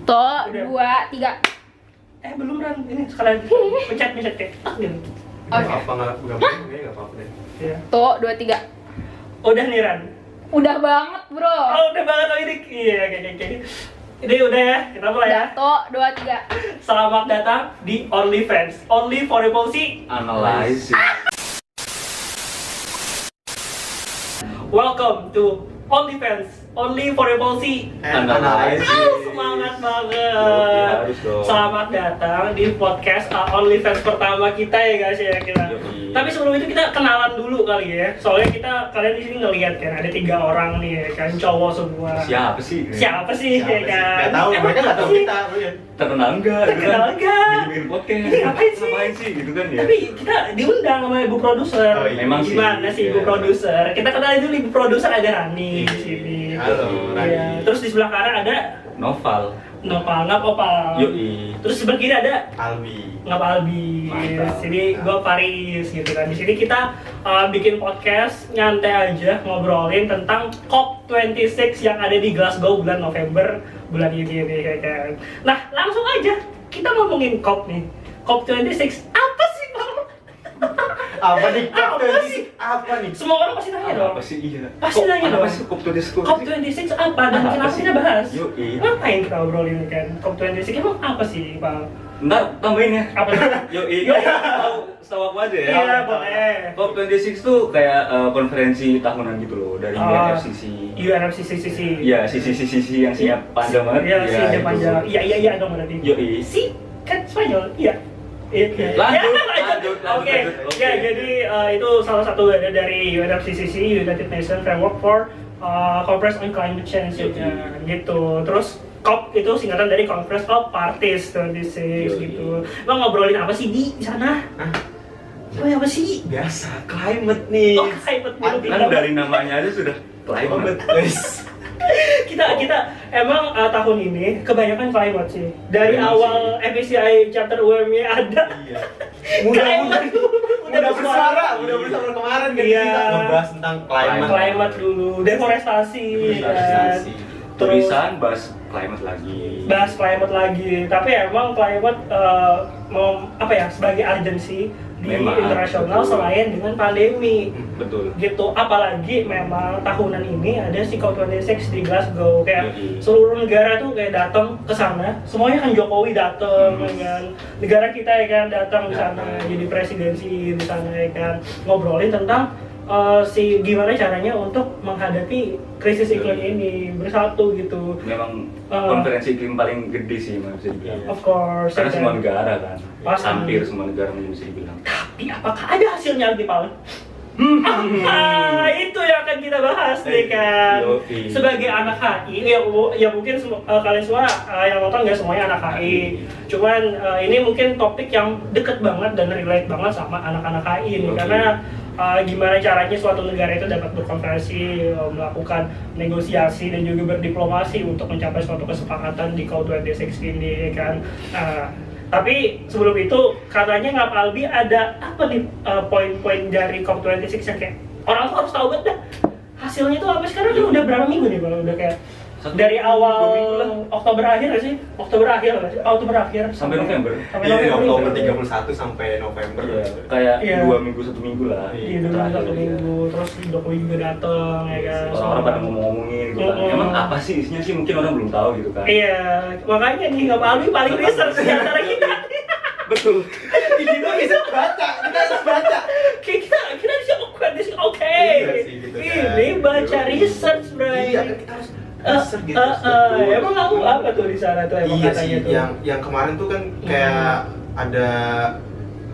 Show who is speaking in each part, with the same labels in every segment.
Speaker 1: Tuh, 2, 3.
Speaker 2: Belum Ran, ini sekalian pencet kayak tak gitu.
Speaker 1: Oke.
Speaker 3: Nggak boleh, nggak apa-apa deh.
Speaker 2: Iya.
Speaker 1: Tuh, 2, 3.
Speaker 2: Udah nih Ran.
Speaker 1: Udah banget, bro.
Speaker 2: Oh, udah banget ini. Iya, kayak. Ini udah ya, kita mulai ya.
Speaker 1: Tuh, 2, 3.
Speaker 2: Selamat datang di OnlyFans, Only for Repulsi.
Speaker 3: Analyze.
Speaker 2: Welcome to OnlyFans, Only for Repulsi.
Speaker 3: Analyze.
Speaker 2: Semangat
Speaker 3: Oke,
Speaker 2: banget.
Speaker 3: harus dong.
Speaker 2: Selamat datang di podcast OnlyFans pertama kita ya guys ya kita.
Speaker 3: Yoi.
Speaker 2: Tapi sebelum itu kita kenalan dulu kali ya. Soalnya kalian di sini ngelihat kan ada 3 orang nih ya kan, cowok semua.
Speaker 3: Siapa sih?
Speaker 2: Siapa sih ya kan?
Speaker 3: Nggak tahu, mereka nggak tahu
Speaker 2: sih?
Speaker 3: kita.
Speaker 4: Terkenal enggak?
Speaker 2: Terkenal enggak?
Speaker 4: Bikin podcast.
Speaker 2: Ini ngapain sih?
Speaker 4: Gitu kan ya?
Speaker 2: Tapi kita diundang sama ibu produser.
Speaker 3: Oh, iya.
Speaker 4: Memang sih.
Speaker 2: Gimana sih ibu
Speaker 4: Iya.
Speaker 2: produser? Kita kenalin dulu ibu produser, ada Rani di sini.
Speaker 3: Halo,
Speaker 2: Iya.
Speaker 3: Rani.
Speaker 2: Terus di sebelah kanan ada
Speaker 4: Noval.
Speaker 2: Nopal, Opal.
Speaker 4: Yoi.
Speaker 2: Terus sebelah kiri ada
Speaker 3: Albi.
Speaker 2: Albi.
Speaker 4: Mantap.
Speaker 2: Sini gue Paris gitu kan. Di sini kita bikin podcast nyantai aja ngobrolin tentang COP26 yang ada di Glasgow bulan November bulan ini nih kan. Nah, langsung aja kita ngomongin COP nih. COP26 apa sih, Bang?
Speaker 3: Apa nih?
Speaker 2: Apa sih?
Speaker 3: Apa nih?
Speaker 2: Semua orang pasti nanya dong.
Speaker 4: Apa sih? Iya.
Speaker 2: Pasti nanya dong.
Speaker 4: Apa sih COP26?
Speaker 2: COP26 apa dan
Speaker 4: Apa
Speaker 2: kenapa
Speaker 4: sih?
Speaker 2: kita bahas?
Speaker 4: Yoi.
Speaker 2: Ngapain kita obrolin kan? COP26 emang apa sih, Bang?
Speaker 4: Ntar tambahin ya.
Speaker 2: Apa tuh?
Speaker 4: Yoi.
Speaker 2: Yoi.
Speaker 4: Setahu aku aja ya.
Speaker 2: Iya, boleh.
Speaker 4: COP26 tuh kayak konferensi tahunan gitu loh dari UNFCCC.
Speaker 2: UNFCCC.
Speaker 4: Iya, sisi yang singkat panjang banget.
Speaker 2: Iya, singkat
Speaker 4: itu.
Speaker 2: panjang. Iya dong berarti.
Speaker 4: Yoi.
Speaker 2: Si kan Spanyol. Iya. Iya.
Speaker 4: Lanjut.
Speaker 2: Oke. Ya, jadi itu salah satu dari UNFCCC, United Nations Framework for Conference on Climate Change gitu. Terus COP itu singkatan dari Conference of Parties 26 gitu. Lo ngobrolin apa sih di sana? Oh, apa sih?
Speaker 3: Biasa, climate nih.
Speaker 2: Oh, climate dulu.
Speaker 4: Kan dari namanya aja sudah climate.
Speaker 3: Guys.
Speaker 2: kita emang tahun ini kebanyakan climate sih. Dari
Speaker 4: Memang
Speaker 2: awal MSCI chapter UM-nya ada.
Speaker 3: Iya.
Speaker 2: Udah bersuara.
Speaker 3: Udah bersama kemarin kan
Speaker 2: Iya.
Speaker 3: kita ngebahas tentang climate.
Speaker 2: Climate dulu, deforestasi, kan. Terus
Speaker 4: Tulisan bahas climate lagi.
Speaker 2: bahas climate lagi. Tapi emang climate mau apa ya, sebagai urgency di
Speaker 4: Memang,
Speaker 2: internasional
Speaker 4: betul.
Speaker 2: selain dengan pandemi.
Speaker 4: Betul.
Speaker 2: Gitu, apalagi memang tahunan ini ada si COP26 di Glasgow, kayak
Speaker 4: Yoi.
Speaker 2: seluruh negara tuh kayak datang ke sana, semuanya kan Jokowi datang kan, negara kita ya kan datang di sana, jadi presidensi di sana ya kan, ngobrolin tentang si gimana caranya untuk menghadapi krisis iklim
Speaker 4: Yoi.
Speaker 2: ini bersatu gitu.
Speaker 4: Memang konferensi iklim paling gede sih bisa dibilang.
Speaker 2: Of course.
Speaker 4: Karena
Speaker 2: ya
Speaker 4: semua
Speaker 2: kan?
Speaker 4: negara kan.
Speaker 2: Pasti.
Speaker 4: Hampir semua negara mungkin bisa dibilang.
Speaker 2: Tapi apakah ada hasilnya di Paul? Itu yang akan kita bahas nih kan.
Speaker 4: Yoi.
Speaker 2: Sebagai anak HI, ya mungkin kalian semua yang nonton nggak semuanya anak HI. Cuman ini mungkin topik yang deket banget dan relate banget sama anak-anak HI nih,
Speaker 4: Yoi.
Speaker 2: karena gimana caranya suatu negara itu dapat berkonferensi, melakukan negosiasi dan juga berdiplomasi untuk mencapai suatu kesepakatan di COP26 ini kan. Tapi sebelum itu katanya Albi ada apa nih poin-poin dari COP26 yang kayak orang tuh harus tahu banget dah hasilnya itu apa. Sekarang udah berapa minggu nih Bang? Udah kayak dari awal
Speaker 4: 2 minggu lah.
Speaker 2: Oktober akhir nggak sih? Oktober akhir
Speaker 4: Sampai November.
Speaker 2: Sampai
Speaker 3: Iya,
Speaker 2: November.
Speaker 3: Oktober 31 sampai November.
Speaker 4: Iya, kayak
Speaker 2: Iya.
Speaker 4: 2 minggu 1 minggu lah.
Speaker 2: Iya, dulu
Speaker 4: Terakhir,
Speaker 2: satu
Speaker 4: iya.
Speaker 2: minggu, terus Jokowi juga datang ya kan.
Speaker 4: Orang-orang pada ngomongin gitu kan. Emang apa sih isinya sih, mungkin orang belum tahu gitu kan.
Speaker 2: Iya, makanya nih Albi paling research di antara kita.
Speaker 4: Betul.
Speaker 3: Kita bisa baca, kita harus baca.
Speaker 2: Kayak kita bisa oke.
Speaker 3: Iya sih, gitu kan.
Speaker 2: Ini baca research, Bray.
Speaker 3: Iya, kan kita harus research gitu. betul.
Speaker 2: Emang kamu apa tuh di sana tuh emang
Speaker 3: Iya
Speaker 2: katanya
Speaker 3: sih,
Speaker 2: tuh?
Speaker 3: yang kemarin tuh kan kayak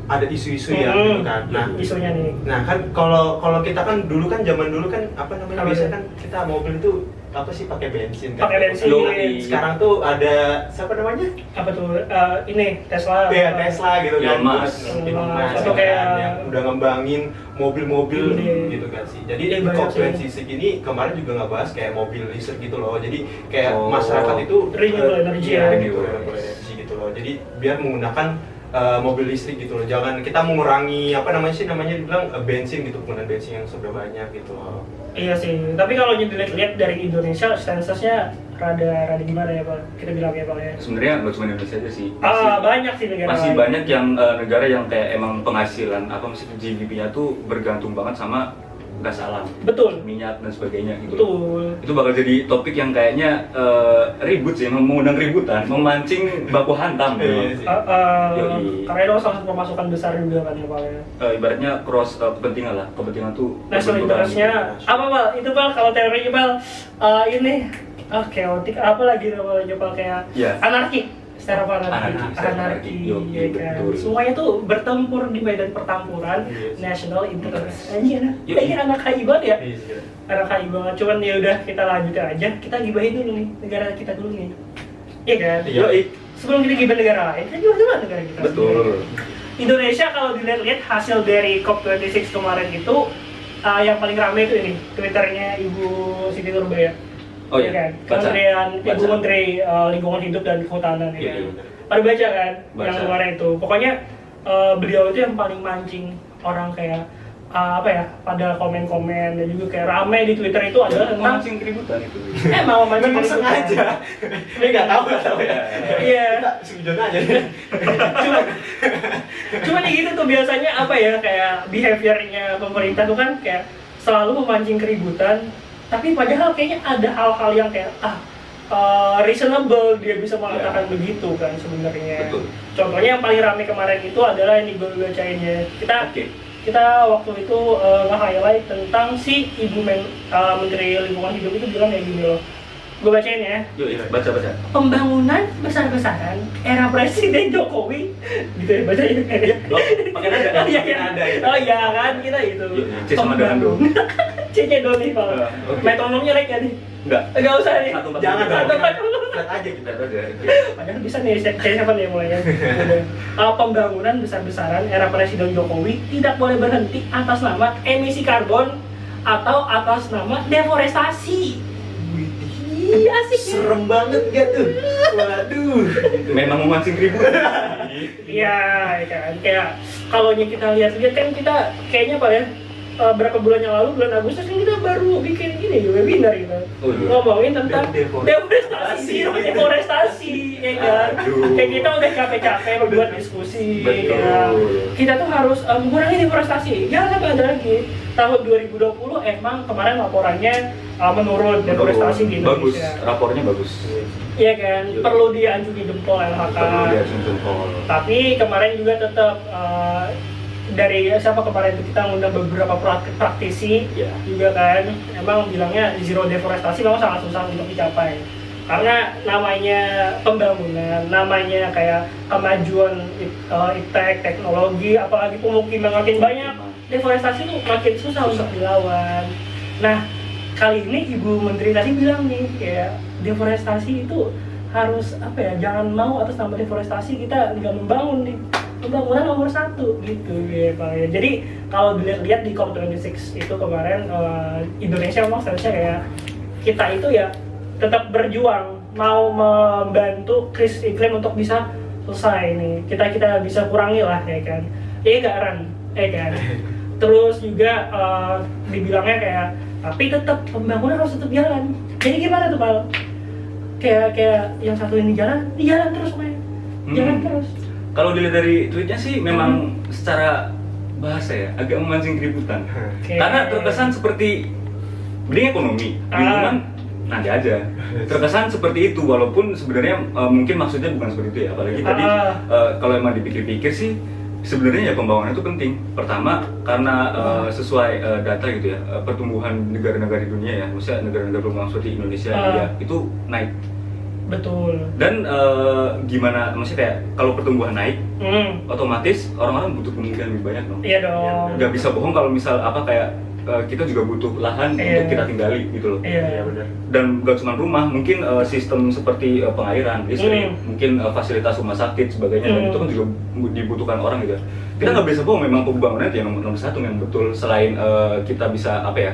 Speaker 3: ada isu-isu ya gitu kan. Nah,
Speaker 2: isunya nih.
Speaker 3: nah kan kalau kita kan dulu kan zaman dulu kan apa namanya,
Speaker 2: Apa
Speaker 3: biasanya
Speaker 2: tuh?
Speaker 3: kan kita mobil itu apa sih, pakai bensin kan.
Speaker 2: Pakai bensin.
Speaker 4: Yoi.
Speaker 3: Sekarang tuh ada siapa namanya?
Speaker 2: Apa tuh? Ini Tesla.
Speaker 3: Iya, Tesla gitu kan.
Speaker 4: Elon Musk.
Speaker 3: Elon Musk,
Speaker 2: Atau
Speaker 3: ya
Speaker 2: kayak
Speaker 3: kan, yang udah ngembangin mobil-mobil
Speaker 2: Iya.
Speaker 3: gitu kan sih. Jadi
Speaker 2: Iya,
Speaker 3: di
Speaker 2: banyak
Speaker 3: COP26 ini kemarin juga nggak bahas kayak mobil listrik gitu loh. Jadi kayak
Speaker 4: Oh.
Speaker 3: masyarakat itu
Speaker 2: Renewable energy
Speaker 3: iya,
Speaker 2: ya.
Speaker 3: gitu, renewable energy gitu loh. Jadi biar menggunakan mobil listrik gitu loh. Jangan kita mengurangi apa namanya dibilang bensin gitu, penggunaan bensin yang sudah banyak gitu loh.
Speaker 2: Iya sih. Tapi kalau dilihat dari Indonesia, stance-nya rada gimana ya Pak? Kita bilangnya Pak ya.
Speaker 4: Sebenarnya nggak cuma Indonesia aja sih.
Speaker 2: Banyak sih negara
Speaker 4: Masih
Speaker 2: lain.
Speaker 4: banyak yang negara yang kayak emang penghasilan apa mesti GDP-nya tuh bergantung banget sama gas alam,
Speaker 2: Betul.
Speaker 4: minyak dan sebagainya gitu.
Speaker 2: Betul.
Speaker 4: Itu bakal jadi topik yang kayaknya ribut sih, mengundang ributan, memancing baku hantam.
Speaker 3: Iya sih.
Speaker 4: Yoi.
Speaker 2: Karena itu salah satu pemasukan besar juga kan ya Pak ya.
Speaker 4: Ibaratnya cross kepentingan lah, kepentingan tuh
Speaker 2: National
Speaker 4: berbenturan.
Speaker 2: interest-nya apa Pak? Itu Pak kalau teorinya Pak ini chaotic apa lagi namanya Pak kayak
Speaker 4: Iya.
Speaker 2: anarki. Secara
Speaker 4: Anarki, secara anarki. Yo,
Speaker 2: ya kan.
Speaker 4: betul.
Speaker 2: Semuanya tuh bertempur di medan pertempuran
Speaker 3: Yes.
Speaker 2: national interest. Anjir,
Speaker 4: Yo,
Speaker 2: kayaknya anak HI banget ya.
Speaker 3: Iya sih.
Speaker 2: Anak HI banget. Cuman ya udah kita lanjutin aja. Kita gibahin dulu nih negara kita dulu nih. Iya kan?
Speaker 3: Iya.
Speaker 4: Yoi.
Speaker 2: Sebelum kita gibah negara lain, kita gibah dulu negara kita.
Speaker 4: Betul.
Speaker 2: Indonesia kalau dilihat hasil dari COP26 kemarin itu yang paling ramai itu ini Twitternya Ibu Siti Nurbaya.
Speaker 4: Oh iya,
Speaker 2: kan?
Speaker 4: baca.
Speaker 2: Kementerian Ibu
Speaker 4: Baca.
Speaker 2: Menteri Lingkungan Hidup dan Kehutanan ya
Speaker 4: Iya,
Speaker 2: kan?
Speaker 4: iya.
Speaker 2: Pada baca kan
Speaker 4: Baca.
Speaker 2: yang kemarin itu. Pokoknya beliau itu yang paling mancing orang kayak apa ya pada komen-komen dan juga kayak rame di Twitter itu adalah tentang
Speaker 4: Memancing keributan itu.
Speaker 2: mau mancing
Speaker 3: Memang
Speaker 2: keributan.
Speaker 3: sengaja. Ini nggak tahu ya.
Speaker 2: Iya.
Speaker 3: Kita sujud aja nih.
Speaker 2: Cuma ya gitu tuh biasanya apa ya kayak behaviornya pemerintah tuh kan kayak selalu memancing keributan, tapi padahal kayaknya ada hal-hal yang kayak reasonable dia bisa mengatakan
Speaker 4: Ya.
Speaker 2: begitu kan sebenarnya.
Speaker 4: Betul.
Speaker 2: Contohnya yang paling ramai kemarin itu adalah ini gue bacain ya.
Speaker 4: Oke.
Speaker 2: Kita waktu itu nge-highlight tentang si Menteri Lingkungan Hidup itu bilang kayak gini loh. Gue bacain ya.
Speaker 4: Yuk, baca.
Speaker 2: Pembangunan besar-besaran era Presiden Jokowi gitu ya bacanya
Speaker 3: Loh, pakai nada.
Speaker 2: oh iya,
Speaker 3: Pakai
Speaker 2: iya.
Speaker 3: nada ya.
Speaker 2: Oh iya kan kita itu
Speaker 4: C sama dengan dong.
Speaker 2: C-nya dong nih kalau
Speaker 4: Oke.
Speaker 2: metronomnya naik ya nih
Speaker 4: Enggak.
Speaker 2: enggak usah nih
Speaker 4: Satu, empat,
Speaker 3: Jangan
Speaker 4: tiga.
Speaker 3: flat aja kita.
Speaker 4: Kita aja.
Speaker 2: padahal bisa nih C7 nih mulainya pembangunan besar-besaran era Presiden Jokowi tidak boleh berhenti atas nama emisi karbon atau atas nama deforestasi. Ih, asik ya.
Speaker 3: Serem banget gak tuh? Waduh.
Speaker 4: Memang memancing keributan.
Speaker 2: Iya, kan kayak kalau kita lihat-lihat kan kita kayaknya Pak ya berapa bulan yang lalu bulan Agustus kan kita baru bikin gini webinar gitu
Speaker 4: Oh, iya.
Speaker 2: ngomongin tentang
Speaker 3: Deforestasi.
Speaker 2: deforestasi ya kan
Speaker 4: Aduh.
Speaker 2: kayak kita udah capek-capek membuat diskusi
Speaker 4: Betul.
Speaker 2: ya. Kita tuh harus mengurangi deforestasi jangan sampai ada lagi tahun 2020 emang kemarin laporannya menurun deforestasi di
Speaker 4: Bagus,
Speaker 2: Indonesia
Speaker 4: rapornya bagus.
Speaker 2: iya kan perlu dianjungi jempol LHK
Speaker 4: Perlu diajun jempol.
Speaker 2: tapi kemarin juga tetap dari siapa kemarin itu kita ngundang beberapa praktisi
Speaker 4: Ya.
Speaker 2: juga kan emang bilangnya zero deforestasi memang sangat susah untuk dicapai karena namanya pembangunan, namanya kayak kemajuan iptek, teknologi, apalagi pemukiman makin banyak, deforestasi itu makin susah untuk dilawan. Nah kali ini Ibu Menteri tadi bilang nih kayak deforestasi itu harus apa ya jangan mau atas nama deforestasi kita nggak membangun nih pembangunan nomor 1 gitu ya Pak ya. Jadi kalau dilihat-lihat di COP26 itu kemarin Indonesia memang seharusnya kayak kita itu ya tetap berjuang mau membantu krisis iklim untuk bisa selesai nih. Kita bisa kurangi lah ya kan. Ya gak Ran, ya kan. Terus juga dibilangnya kayak tapi tetap pembangunan harus tetap jalan. Jadi gimana tuh Pak? Kayak yang satu ini jalan terus Pak. Jalan terus.
Speaker 4: Kalau dilihat dari tweetnya sih memang secara bahasa ya agak memancing keributan.
Speaker 2: Oke.
Speaker 4: Karena terkesan seperti beli ekonomi, lingkungan nanti aja. Terkesan seperti itu walaupun sebenarnya mungkin maksudnya bukan seperti itu ya. Apalagi tadi kalau emang dipikir-pikir sih sebenarnya ya pembangunan itu penting. Pertama karena sesuai data gitu ya, pertumbuhan negara-negara di dunia ya, maksudnya negara-negara berkembang seperti Indonesia, India itu naik.
Speaker 2: Betul.
Speaker 4: Dan gimana, maksudnya kayak kalau pertumbuhan naik, otomatis orang-orang butuh kemungkinan lebih banyak dong.
Speaker 2: Iya dong.
Speaker 4: Nggak bisa bohong kalau misal apa kayak kita juga butuh lahan untuk kita tinggali gitu loh.
Speaker 2: Iya
Speaker 3: benar.
Speaker 4: Dan gak cuma rumah, mungkin sistem seperti pengairan, listrik, mungkin fasilitas rumah sakit sebagainya, dan itu kan juga dibutuhkan orang gitu. Kita nggak bisa bohong, memang pembangunan itu yang nomor 1 yang betul. Selain kita bisa apa ya,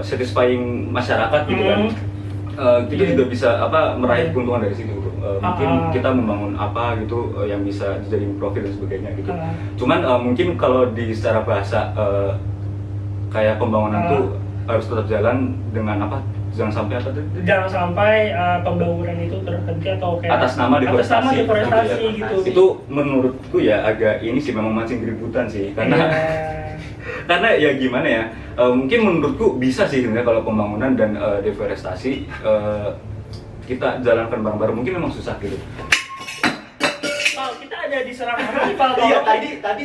Speaker 4: satisfying masyarakat gitu kan. Kita juga bisa meraih keuntungan dari situ gitu. Mungkin kita membangun apa gitu yang bisa jadi profit dan sebagainya gitu. Cuman mungkin kalau di secara bahasa kayak pembangunan tuh harus tetap jalan dengan Jangan sampai apa tuh?
Speaker 2: Jangan sampai pembangunan itu terhenti atau kayak
Speaker 4: Atas nama deforestasi.
Speaker 2: gitu.
Speaker 4: Itu menurutku ya agak ini sih memang mancing keributan sih karena
Speaker 2: Iya.
Speaker 4: karena ya gimana ya, mungkin menurutku bisa sih sebenarnya kalau pembangunan dan deforestasi kita jalankan bareng-bareng, mungkin memang susah gitu.
Speaker 2: Pal, kita ada diserang apa nih, Pal?
Speaker 3: Iya, tadi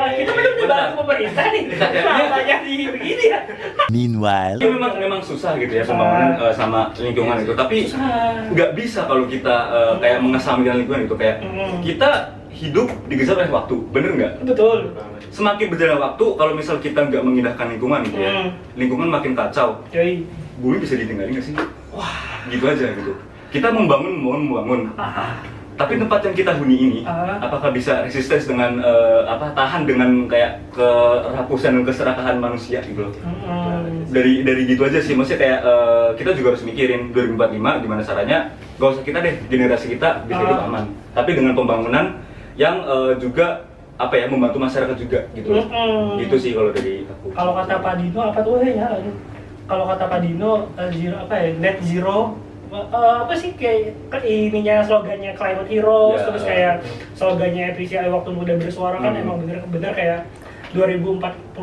Speaker 2: Kita belum dibantu pemerintah nih. Kenapa jadi begini ya?
Speaker 5: Meanwhile,
Speaker 4: Ini memang susah gitu ya pembangunan sama lingkungan itu, tapi
Speaker 2: Susah.
Speaker 4: nggak bisa kalau kita kayak mengesampingkan lingkungan itu kayak kita hidup digeser oleh waktu, bener nggak?
Speaker 2: Betul.
Speaker 4: Semakin berjalan waktu, kalau misal kita nggak mengindahkan lingkungan gitu ya, lingkungan makin kacau,
Speaker 2: Jadi,
Speaker 4: bumi bisa ditinggalin nggak sih? Wah, gitu aja gitu. Kita membangun. Tapi tempat yang kita huni ini, apakah bisa resisten dengan tahan dengan kayak kerakusan dan keserakahan manusia gitu loh. Dari gitu aja sih, maksudnya kayak kita juga harus mikirin 2045 gimana caranya, gak usah kita deh, generasi kita bisa hidup aman. Tapi dengan pembangunan yang juga apa ya, membantu masyarakat juga gitu. Gitu sih kalau dari aku.
Speaker 2: kalau kata Pak Dino apa tuh ya? Kalau kata Pak Dino net zero apa sih kayak ininya slogannya climate heroes, terus kayak slogannya apresiasi waktu muda bersuara kan emang bener kayak 2045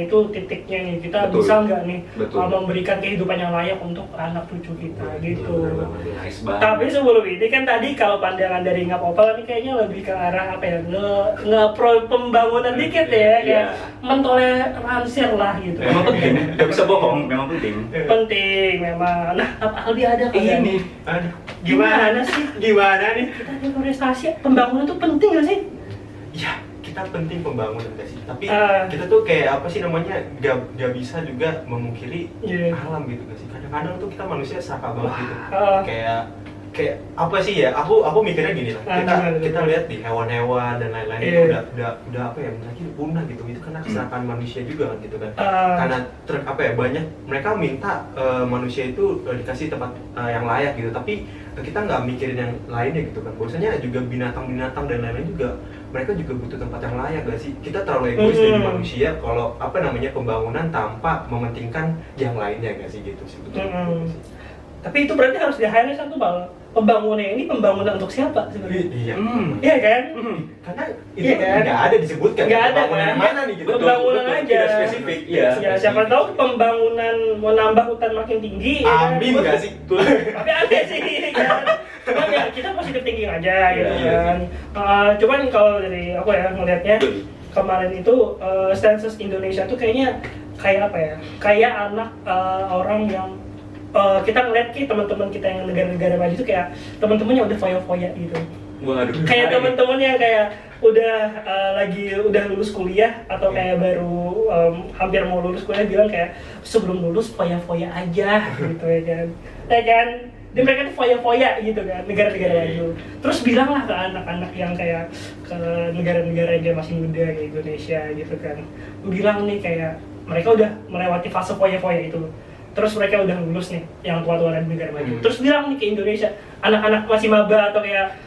Speaker 2: itu titiknya nih, kita
Speaker 4: Betul.
Speaker 2: bisa nggak nih
Speaker 4: Betul.
Speaker 2: memberikan kehidupan yang layak untuk anak cucu kita gitu.
Speaker 4: Nice banget.
Speaker 2: Tapi sebelum ini kan tadi kalau pandangan dari Ngap Opal ini kayaknya lebih ke arah apa ya, nge-pro pembangunan dikit ya, kayak mentoleransi lah gitu.
Speaker 4: Memang penting, nggak bisa bohong, memang penting.
Speaker 2: Penting memang. Nah, Aldi ada kan?
Speaker 3: Ini, aduh,
Speaker 2: Gimana sih?
Speaker 3: Gimana nih?
Speaker 2: Kita deforestasi, pembangunan tuh penting gak sih?
Speaker 3: Ya, kita penting pembangunan gak sih? Tapi
Speaker 2: Ah.
Speaker 3: kita tuh kayak apa sih namanya, gak bisa juga memungkiri
Speaker 2: Iya.
Speaker 3: alam gitu gak sih? Kadang-kadang tuh kita manusia serakah banget gitu.
Speaker 2: Ah.
Speaker 3: Kayak apa sih ya? Aku mikirnya gini lah.
Speaker 2: Gimana?
Speaker 3: Kita lihat di hewan-hewan dan lain-lain
Speaker 2: Iya.
Speaker 3: itu udah apa ya? Mungkin punah gitu. Itu karena keserakahan manusia juga kan gitu kan. Karena banyak mereka minta manusia itu dikasih tempat yang layak gitu. Tapi kita nggak mikirin yang lainnya gitu kan. Bahwasanya juga binatang-binatang dan lain-lain juga mereka juga butuh tempat yang layak gak sih? Kita terlalu egois dari manusia kalau pembangunan tanpa mementingkan yang lainnya gak sih gitu sih. Betul.
Speaker 2: Tapi itu berarti harus di-highlight satu Bal. Pembangunan ini pembangunan untuk siapa sebenarnya?
Speaker 3: Iya.
Speaker 2: Iya kan?
Speaker 3: Karena itu
Speaker 2: Iya kan?
Speaker 3: nggak ada disebutkan.
Speaker 2: Nggak ada
Speaker 3: pembangunan
Speaker 2: kan?
Speaker 3: mana nih gitu.
Speaker 2: Pembangunan
Speaker 4: Betul,
Speaker 2: aja.
Speaker 4: tidak spesifik, iya.
Speaker 2: Ya, siapa tahu pembangunan mau nambah hutan makin tinggi. Ya kan?
Speaker 3: Amin gak sih?
Speaker 2: Tapi aneh sih kan. Cuman ya kita positif thinking aja gitu
Speaker 4: Iya,
Speaker 2: kan. Cuman kalau dari aku ya ngelihatnya kemarin itu census Indonesia tuh kayaknya kayak apa ya? Kayak anak orang yang kita ngeliat teman-teman kita yang negara-negara maju tuh kayak teman-temannya udah foya-foya gitu.
Speaker 4: Waduh.
Speaker 2: Kayak teman-teman yang kayak udah lulus kuliah atau kayak baru hampir mau lulus kuliah bilang kayak sebelum lulus foya-foya aja gitu ya kan. Ya kan? Dan mereka tuh foya-foya gitu kan, negara-negara maju. Terus bilanglah ke anak-anak yang kayak ke negara-negara yang masih muda kayak Indonesia gitu kan. Bilang nih kayak mereka udah melewati fase foya-foya itu. Terus mereka udah lulus nih, yang tua-tua dari negara maju. Terus bilang nih ke Indonesia, anak-anak masih maba atau kayak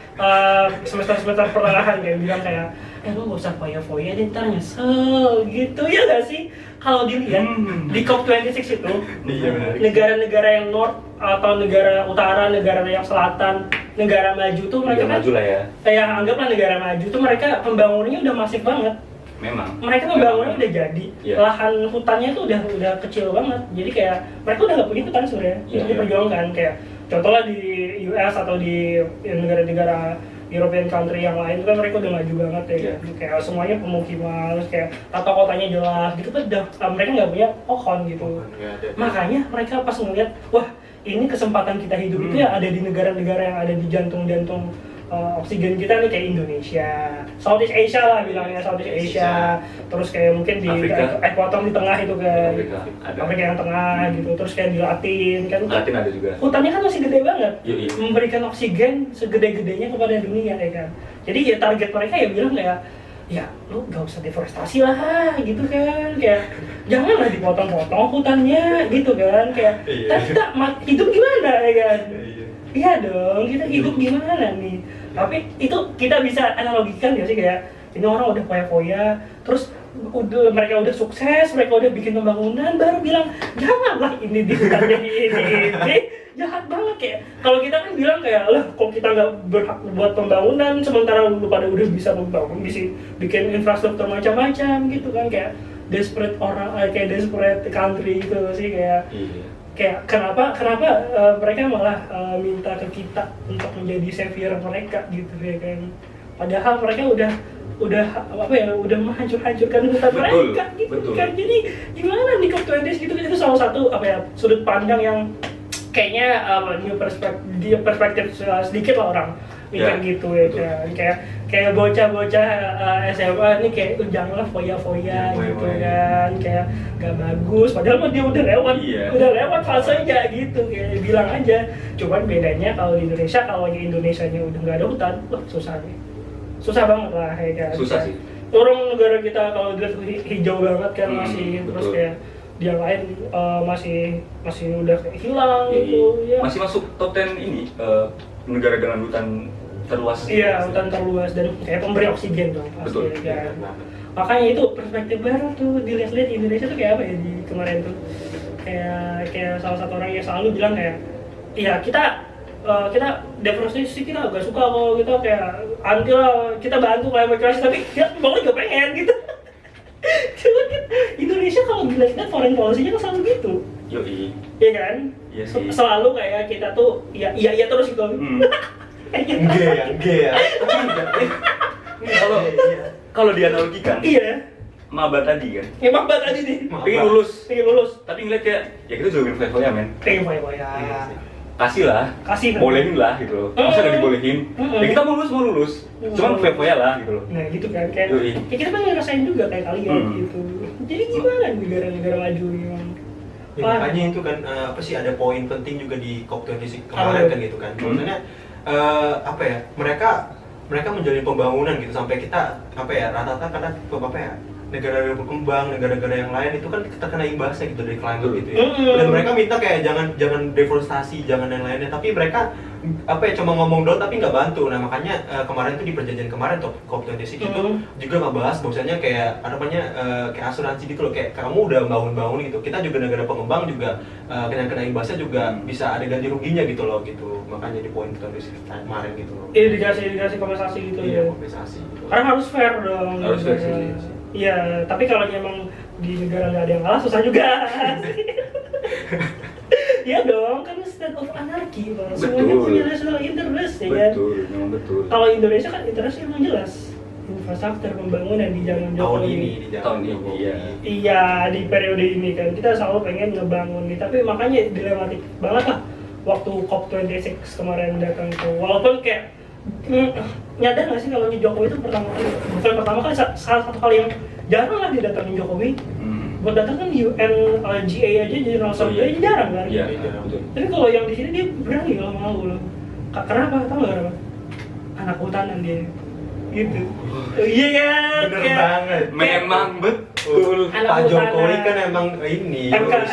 Speaker 2: semester-semester pertengahan kayak bilang kayak, lu gak usah foya-foya deh, ntar nyesel gitu ya gak sih? Kalau dilihat di COP26 itu,
Speaker 3: Iya benar.
Speaker 2: negara-negara yang North atau negara utara, negara yang selatan, negara maju tuh mereka kan,
Speaker 4: maju lah ya.
Speaker 2: kayak anggaplah negara maju tuh mereka pembangunannya udah masif banget.
Speaker 4: Memang.
Speaker 2: Mereka pembangunannya udah jadi,
Speaker 4: Iya.
Speaker 2: lahan hutannya tuh udah kecil banget. Jadi kayak mereka udah nggak punya hutan sebenarnya,
Speaker 4: Iya,
Speaker 2: untuk diperjuangkan. Kayak contohnya di US atau di negara-negara European country yang lain kan mereka udah maju banget ya.
Speaker 4: Iya.
Speaker 2: Kayak semuanya pemukiman, terus kayak tata kotanya jelas gitu kan. Mereka nggak punya pohon gitu.
Speaker 3: Nggak ada.
Speaker 2: Makanya mereka pas ngeliat, wah ini kesempatan kita hidup itu ya ada di negara-negara yang ada di jantung-jantung oksigen kita nih, kayak Indonesia, Southeast Asia lah bilangnya, Southeast Asia, terus kayak mungkin di
Speaker 4: Afrika.
Speaker 2: ekuator di tengah itu kan,
Speaker 4: Afrika ada.
Speaker 2: Afrika yang tengah gitu, terus kayak di Latin kan,
Speaker 4: Latin ada juga.
Speaker 2: hutannya kan masih gede banget,
Speaker 4: Yoi.
Speaker 2: memberikan oksigen segede-gedenya kepada dunia ya kan. Jadi ya target mereka ya bilang kayak, ya lu gak usah deforestasi lah gitu kan, kayak janganlah dipotong-potong hutannya gitu kan, kayak
Speaker 3: Iya.
Speaker 2: tapi kita hidup gimana ya kan.
Speaker 3: Iya.
Speaker 2: Iya dong, kita hidup gimana nih? Tapi itu kita bisa analogikan gak sih, kayak ini orang udah foya-foya, terus mereka udah sukses, mereka udah bikin pembangunan, baru bilang janganlah ini bukan jadi ini. Jahat banget kayak. Kalau kita kan bilang kayak, lah kok kita nggak berhak buat pembangunan sementara lu pada udah bisa membangun, bisa bikin infrastruktur macam-macam gitu kan, kayak desperate orang, kayak desperate country gitu sih kayak.
Speaker 4: Iya.
Speaker 2: Kayak kenapa mereka malah minta ke kita untuk menjadi savior mereka gitu ya kan. Padahal mereka udah udah menghancurkan hutan mereka gitu kan. Jadi gimana nih COP26 gitu kan, itu salah satu sudut pandang yang kayaknya new perspektif sedikit lah orang mikir gitu ya kan. Kayak bocah-bocah SMA nih kayak janganlah foya-foya gitu kan, kayak gak bagus padahal mah dia udah lewat fasenya gitu, kayak bilang aja. Cuman bedanya kalau di Indonesia, kalau di Indonesianya udah nggak ada hutan, susah banget lah ya kan.
Speaker 4: Susah sih.
Speaker 2: Orang negara kita kalau dilihat hijau banget kan masih, terus kayak yang lain masih udah kayak hilang gitu ya.
Speaker 4: Masih masuk top 10 ini negara dengan hutan terluas.
Speaker 2: Iya, hutan terluas dan kayak pemberi oksigen dong pasti.
Speaker 4: Betul.
Speaker 2: Ya. Makanya itu perspektif baru tuh dilihat-lihat Indonesia tuh kayak apa ya di kemarin tuh. Kayak salah satu orang yang selalu bilang kayak, iya kita deforestasi kita gak suka kalau kita kayak anti lah, kita bantu climate crisis tapi ya pokoknya gak pengen gitu. Cuma kan Indonesia kalau dilihat foreign policy-nya kan selalu gitu.
Speaker 4: Yoi.
Speaker 2: Iya kan?
Speaker 4: Iya sih.
Speaker 2: Selalu kayak kita tuh iya terus gitu.
Speaker 3: Enggak ya.
Speaker 4: Kalau dianalogikan,
Speaker 2: Iya.
Speaker 4: maba tadi kan.
Speaker 2: Emang banget tadi nih.
Speaker 4: Pengen lulus.
Speaker 2: Tapi
Speaker 4: Tapi ngeliat kayak ya kita juga level ya men.
Speaker 2: pengen
Speaker 3: Iya
Speaker 2: ya.
Speaker 3: sih.
Speaker 4: Kasih lah, bolehin lah gitu loh. Masa gak dibolehin? Ya kita mau lulus. Cuman foya lah gitu loh.
Speaker 2: Nah gitu kan kayak
Speaker 4: Yoi.
Speaker 2: ya kita pengen ngerasain juga kayak kalian gitu. Jadi gimana negara-negara maju memang?
Speaker 3: Ya, makanya itu kan apa sih, ada poin penting juga di COP26 kemarin kan gitu kan. Maksudnya apa ya? Mereka menjalin pembangunan gitu sampai kita rata-rata karena negara-negara berkembang, negara-negara yang lain itu kan terkena imbasnya gitu dari climate gitu ya. Dan mereka minta kayak jangan deforestasi, jangan yang lainnya, tapi mereka cuma ngomong doang tapi nggak bantu. Nah makanya kemarin tuh di perjanjian kemarin COP26 itu juga ngebahas bahwasanya kayak kayak asuransi gitu loh, kayak kamu udah bangun gitu, kita juga negara pengembang juga kena imbasnya juga bisa ada ganti ruginya gitu loh gitu. Makanya di poin kemarin gitu loh.
Speaker 2: Iya dikasih kompensasi gitu ya.
Speaker 3: Kompensasi gitu.
Speaker 2: Karena harus fair dong.
Speaker 4: Harus fair sih.
Speaker 2: Iya, tapi kalau emang di negara nggak ada yang kalah susah juga. Iya dong, kan state of anarchy, Bang. Semuanya punya national interest ya kan.
Speaker 4: Betul, memang betul.
Speaker 2: Kalau Indonesia kan interestnya emang jelas. Infrastruktur pembangunan di zaman Jokowi.
Speaker 4: Tahun ini, iya.
Speaker 2: Iya, di periode ini kan kita selalu pengen ngebangun nih, tapi makanya dilematik banget lah waktu COP26 kemarin datang tuh. Walaupun kayak nyadar nggak sih kalau Jokowi itu pertama kali salah satu kali yang jarang lah didatangin Jokowi. Buat datang kan UN GA aja General Assembly jarang kan.
Speaker 4: Iya, betul.
Speaker 2: Tapi kalau yang di sini dia berani kalau mau loh. Kenapa? Tahu nggak kenapa? Anak hutanan dia. Gitu. Iya kan?
Speaker 3: Bener banget.
Speaker 4: Memang betul.
Speaker 3: Pak Jokowi kan emang ini
Speaker 2: FKH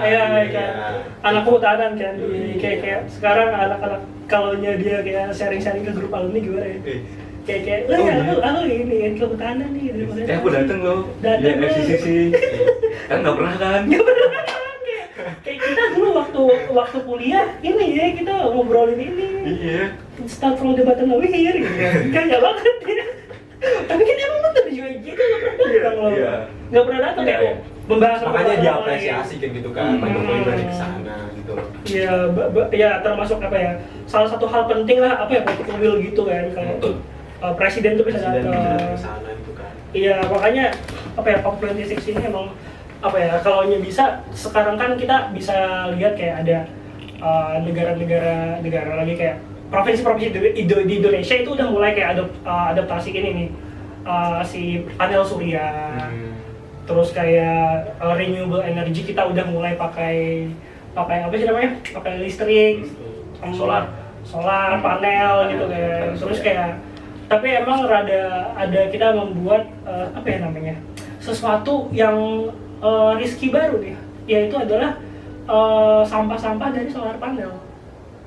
Speaker 2: ya kan. Anak hutanan kan. Kayak sekarang anak-anak kalaunya dia kayak sharing-sharing ke grup alumni gimana ya? Kayak lu ini kan kehutanan nih.
Speaker 4: Aku dateng loh.
Speaker 2: Dateng
Speaker 4: ya, FCCC. Kan nggak pernah kan?
Speaker 2: Kayak kita dulu waktu kuliah ini ya kita ngobrolin ini.
Speaker 4: Iya.
Speaker 2: Start from the bottom of here gitu. Kayak banget ya. Tapi kan emang bener juga gitu nggak pernah datang loh. Nggak pernah datang kayak membahas.
Speaker 3: Makanya diapresiasi kan gitu kan. Pak Jokowi berani kesana gitu.
Speaker 2: Iya, ya termasuk salah satu hal penting lah political will gitu kan kalau presiden tuh bisa datang
Speaker 3: kesana gitu kan.
Speaker 2: Iya, makanya COP26 ini emang kalau bisa sekarang kan kita bisa lihat kayak ada negara lagi kayak provinsi-provinsi di Indonesia itu udah mulai kayak adaptasi ini nih si panel surya. Terus kayak renewable energy kita udah mulai pakai apa sih namanya? Pakai listrik, solar panel gitu kan. Terus kayak tapi emang ada kita membuat sesuatu yang risky baru nih, yaitu adalah sampah-sampah dari solar panel.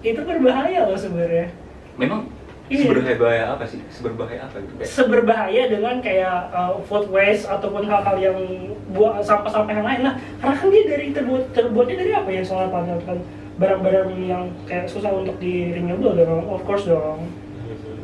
Speaker 2: Itu berbahaya loh sebenarnya.
Speaker 4: Memang
Speaker 2: Iya.
Speaker 4: Seberbahaya apa sih? Seberbahaya apa gitu? Kayak
Speaker 2: Seberbahaya dengan kayak food waste ataupun hal-hal yang buat sampah-sampah yang lain lah. Karena kan dia terbuatnya dari apa ya, solar panel kan barang-barang yang kayak susah untuk di renewable dong, of course dong.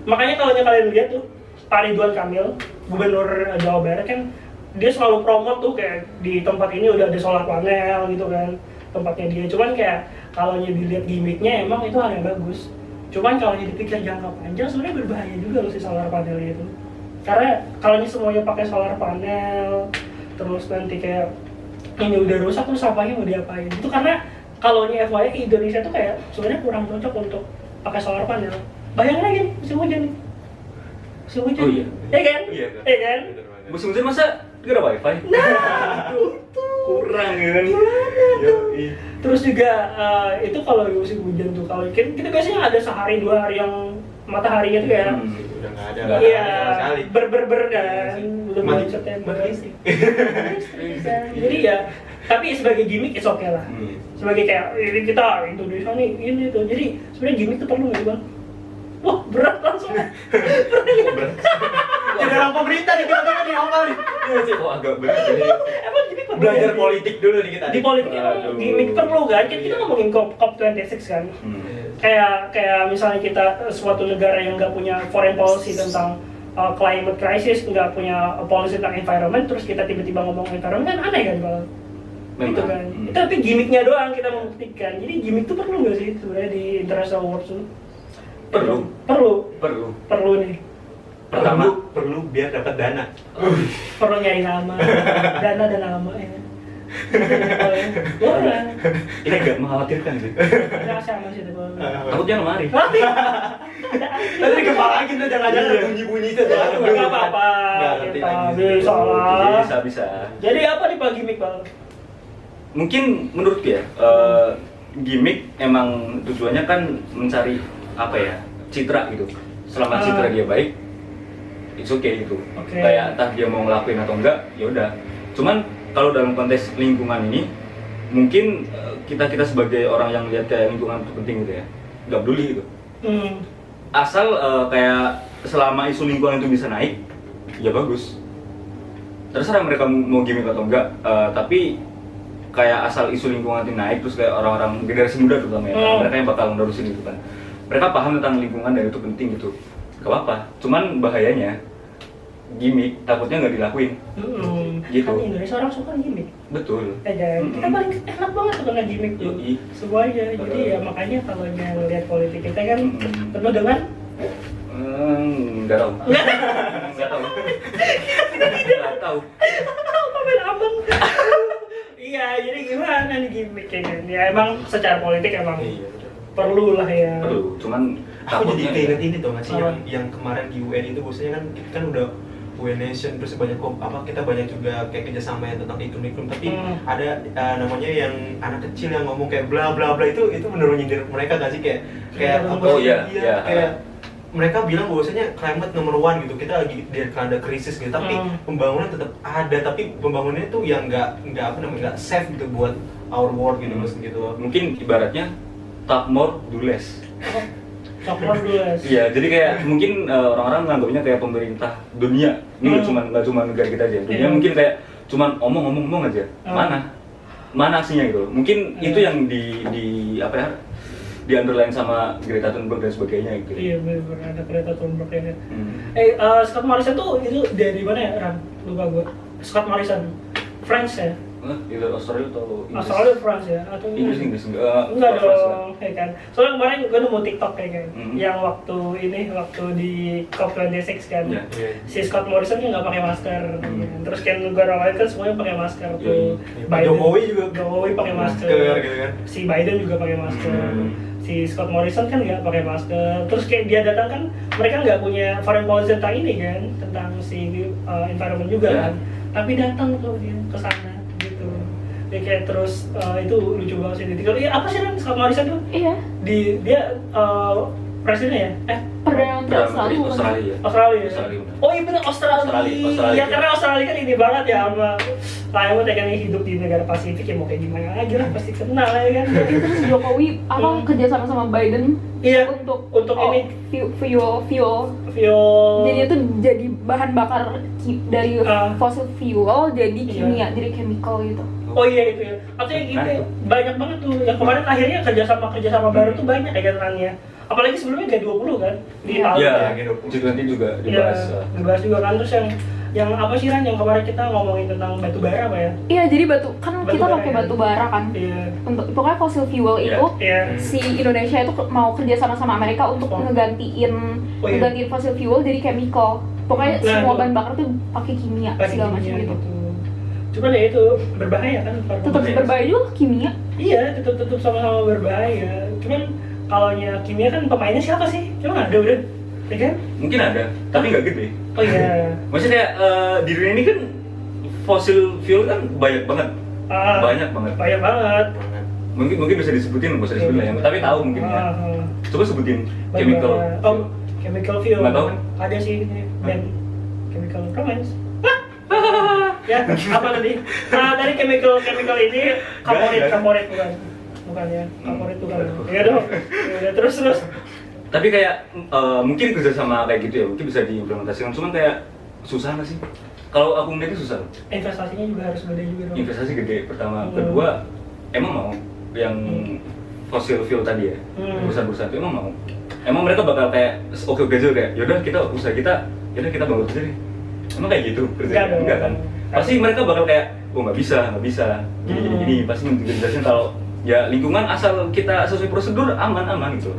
Speaker 2: Makanya kalau kalian lihat tuh Pak Ridwan Kamil, Gubernur Jawa Barat kan, dia selalu promote tuh kayak di tempat ini udah ada solar panel gitu kan, tempatnya dia. Cuman kayak kalau dilihat gimmicknya emang itu hal yang bagus. Cuman kalau dipikir jangka panjang sebenarnya berbahaya juga loh si solar panel itu. Karena kalau semuanya pakai solar panel, terus nanti kayak ini udah rusak terus sampahnya mau diapain? Itu karena kalau FYI Indonesia tuh kayak sebenarnya kurang cocok untuk pakai solar panel. Bayangin lagi nih, musim hujan nih. Musim hujan.
Speaker 4: Oh iya.
Speaker 2: Iya kan?
Speaker 3: Iya,
Speaker 2: Iya kan?
Speaker 4: musim hujan masa gak ada wifi?
Speaker 2: Nah, itu
Speaker 4: Kurang ya kan?
Speaker 2: Yoi. Terus juga itu kalau di musim hujan tuh, kalau kita biasanya ada sehari 2 hari yang mataharinya tuh kayak
Speaker 3: Udah nggak ada.
Speaker 4: Nggak
Speaker 2: iya
Speaker 3: sama sekali.
Speaker 2: ber kan, udah mulai
Speaker 3: Mati-
Speaker 2: September.
Speaker 3: mati listrik.
Speaker 2: Jadi ya, tapi sebagai gimmick it's okay lah.
Speaker 3: Hmm.
Speaker 2: Sebagai kayak ini kita Indonesia nih ini tuh. Jadi sebenarnya gimmick tuh perlu nggak sih bang? Wah berat langsung.
Speaker 3: Berat. Jadi orang pemerintah nih kita nih awal nih.
Speaker 4: Iya sih, kok agak berat ya.
Speaker 2: Emang gimmick perlu
Speaker 3: Belajar
Speaker 2: nggak sih?
Speaker 3: politik dulu nih kita.
Speaker 2: Di politik emang
Speaker 4: Aduh.
Speaker 2: gimmick perlu kan? Kita
Speaker 3: Iya.
Speaker 2: ngomongin COP26 kan.
Speaker 4: Hmm.
Speaker 2: Kayak misalnya kita suatu negara yang nggak punya foreign policy tentang climate crisis, nggak punya policy tentang environment, terus kita tiba-tiba ngomong environment kan aneh kan kalau gitu kan.
Speaker 4: Hmm.
Speaker 2: Tapi gimmicknya doang kita membuktikan. Jadi gimmick itu perlu nggak sih sebenarnya di international awards tuh? Perlu nih.
Speaker 3: Pertama perlu biar dapat dana.
Speaker 2: Perlu nyari nama, dana dan nama ya. Boleh.
Speaker 4: Ini agak mengkhawatirkan sih.
Speaker 2: Nggak sama sih itu.
Speaker 4: Takutnya lemari.
Speaker 2: Nanti.
Speaker 3: Nanti kepala kita jangan-jangan bunyi-bunyi sesuatu.
Speaker 2: Nggak apa-apa.
Speaker 3: Nggak ngerti
Speaker 2: Kita
Speaker 3: lagi.
Speaker 2: bisa lah.
Speaker 4: Bisa.
Speaker 2: Jadi apa nih Pak gimmick Bang?
Speaker 4: Mungkin menurut ya, gimmick emang tujuannya kan mencari apa ya, citra gitu. Selama citra dia baik, it's okay gitu.
Speaker 2: Oke.
Speaker 4: Kayak entah dia mau ngelakuin atau enggak, ya udah. Cuman kalau dalam konteks lingkungan ini, mungkin kita sebagai orang yang lihat kayak lingkungan itu penting gitu ya, nggak peduli gitu. Asal kayak selama isu lingkungan itu bisa naik, ya bagus. Terserah mereka mau gimmick atau enggak, tapi kayak asal isu lingkungan itu naik, terus kayak orang-orang generasi muda terutama ya, mereka yang bakal nerusin itu kan. Mereka paham tentang lingkungan dan itu penting gitu, gak apa-apa. Cuman bahayanya gimmick takutnya nggak dilakuin. Gitu.
Speaker 2: Kan Indonesia orang suka gimmick.
Speaker 4: Betul.
Speaker 2: Ya kan? Kita paling enak banget tuh kena gimmick tuh.
Speaker 4: Yoi.
Speaker 2: Semuanya. Jadi ya makanya kalau ngeliat politik kita kan penuh dengan
Speaker 4: Nggak tahu. Nggak tahu. Nggak tahu.
Speaker 2: pamer aman. Iya, jadi gimana nih gimmick kayak gini? Ya emang secara politik emang
Speaker 3: Iya, betul.
Speaker 2: perlu lah ya.
Speaker 4: Perlu. Cuman
Speaker 3: Aku jadi
Speaker 4: takutnya
Speaker 3: keinget ini tuh nggak sih
Speaker 2: Apa?
Speaker 3: yang kemarin di UN itu biasanya kan kita kan udah UN Nation terus banyak kita banyak juga kayak kerjasama yang tentang iklim tapi ada namanya yang anak kecil yang ngomong kayak bla bla bla itu bener nyindir mereka nggak sih kayak apa
Speaker 4: Oh,
Speaker 3: sih?
Speaker 4: iya,
Speaker 3: Iya,
Speaker 4: iya.
Speaker 3: kayak mereka bilang bahwasanya climate nomor 1 gitu, kita lagi di ada krisis gitu tapi pembangunan tetap ada, tapi pembangunannya tuh yang nggak safe gitu buat our world gitu maksud gitu.
Speaker 4: mungkin ibaratnya talk more do less.
Speaker 2: Coklat dulu ya.
Speaker 4: Iya, jadi kayak mungkin orang-orang nganggapnya kayak pemerintah dunia. Ini nggak cuma negara kita aja. Dunia
Speaker 2: Iya.
Speaker 4: mungkin kayak cuman omong aja. Mana aksinya gitu. Mungkin itu yang di apa ya? Di underline sama Greta Thunberg dan sebagainya gitu.
Speaker 2: Iya benar ada Greta Thunberg ya.
Speaker 4: Hmm.
Speaker 2: Scott Morrison tuh itu dari mana ya Ram? Lupa gue. Scott Morrison, France ya?
Speaker 4: Itu Australia atau Inggris?
Speaker 2: Australia French ya? Atau
Speaker 4: Inggris
Speaker 2: Enggak
Speaker 4: France,
Speaker 2: dong, ya kan. Soalnya kemarin gue nemu TikTok kayak kan,
Speaker 4: Mhm.
Speaker 2: yang waktu di COP26 kan,
Speaker 4: Iya.
Speaker 2: si Scott Morrison kan nggak pakai masker, ya. Terus kan negara lain kan semuanya pakai masker tuh.
Speaker 4: Iya.
Speaker 3: Pak Jokowi juga
Speaker 2: pakai masker,
Speaker 3: gitu kan.
Speaker 2: si Biden juga pakai masker.
Speaker 4: Hmm.
Speaker 2: Si Scott Morrison kan nggak pakai masker, terus kayak dia datang kan mereka nggak punya foreign policy tentang ini kan, tentang si environment juga
Speaker 4: Ya.
Speaker 2: kan, tapi datang tuh dia ke sana gitu. Dia kayak terus itu lucu banget sih di TikTok. Iya apa sih kan Scott Morrison tuh?
Speaker 1: Iya.
Speaker 2: Dia presidennya ya?
Speaker 1: Perdana Menteri Australia bukan?
Speaker 4: Australia.
Speaker 2: Australia.
Speaker 4: Australia, benar.
Speaker 2: Oh iya benar Australia.
Speaker 4: Australia.
Speaker 2: Ya karena Australia kan ini banget ya sama climate ya kan, hidup di negara Pasifik ya mau kayak gimana aja lah pasti kenal ya kan.
Speaker 1: Terus Jokowi kerja sama Biden
Speaker 2: Iya,
Speaker 1: untuk
Speaker 2: ini
Speaker 1: fuel. Jadi itu jadi bahan bakar dari fossil fuel jadi kimia, jadi chemical gitu.
Speaker 2: Oh iya itu ya. Artinya gitu ya, banyak banget tuh. Yang kemarin akhirnya kerjasama baru tuh banyak ya kan orangnya. Apalagi sebelumnya G20 kan di
Speaker 1: Iya.
Speaker 2: tahun.
Speaker 4: Iya,
Speaker 3: G20.
Speaker 4: G20 juga dibahas.
Speaker 2: Iya, dibahas juga kan. Terus yang apa sih Ran yang kemarin kita ngomongin tentang batu bara apa ya?
Speaker 1: Iya, jadi kita
Speaker 2: bara
Speaker 1: pakai
Speaker 2: ya.
Speaker 1: batu bara kan.
Speaker 2: Iya.
Speaker 1: Untuk pokoknya fossil fuel
Speaker 4: Iya.
Speaker 1: itu
Speaker 2: Iya.
Speaker 1: si Indonesia itu mau kerja sama Amerika untuk ngegantiin fossil fuel jadi chemical. Pokoknya
Speaker 2: Nah,
Speaker 1: semua
Speaker 2: itu.
Speaker 1: bahan bakar tuh pakai kimia
Speaker 2: Pakai
Speaker 1: segala macam
Speaker 2: kimia
Speaker 1: gitu.
Speaker 2: Cuman ya itu berbahaya kan.
Speaker 1: Tetap berbahaya juga kimia.
Speaker 2: Iya, tetap sama-sama berbahaya. Cuman kalau kimia kan pemainnya siapa sih? Cuma ada udah, ya kan?
Speaker 4: Mungkin ada, tapi nggak gede.
Speaker 2: Oh iya.
Speaker 4: Maksudnya di dunia ini kan fossil fuel kan banyak banget. Banyak banget.
Speaker 2: Banyak banget.
Speaker 4: Mungkin bisa disebutin, nggak usah disebutin lah ya. Tapi tahu mungkin ya. Coba sebutin
Speaker 2: Banyak
Speaker 4: chemical.
Speaker 2: banget. Oh, chemical fuel.
Speaker 4: Nggak tahu kan?
Speaker 2: Ada sih ini band chemical romance. Ya, apa tadi? Dari chemical ini kaporit bukan ya, kaporit bukan. Iya dong. Ya, terus.
Speaker 4: Tapi kayak mungkin kerjasama kayak gitu ya, mungkin bisa diimplementasikan. Cuman kayak susah nggak sih? Kalau aku ngeliatnya susah.
Speaker 2: Investasinya juga harus gede juga dong.
Speaker 4: Investasi gede pertama, kedua emang mau yang fossil fuel tadi ya, perusahaan-perusahaan itu emang mau. Emang mereka bakal kayak oke aja kayak, yaudah kita usaha kita, yaudah kita bangun aja deh. Emang kayak gitu kerjanya? Enggak kan? Pasti mereka bakal kayak, oh nggak bisa, gini. Pasti ngejelasin kalau ya lingkungan asal kita sesuai prosedur aman gitu.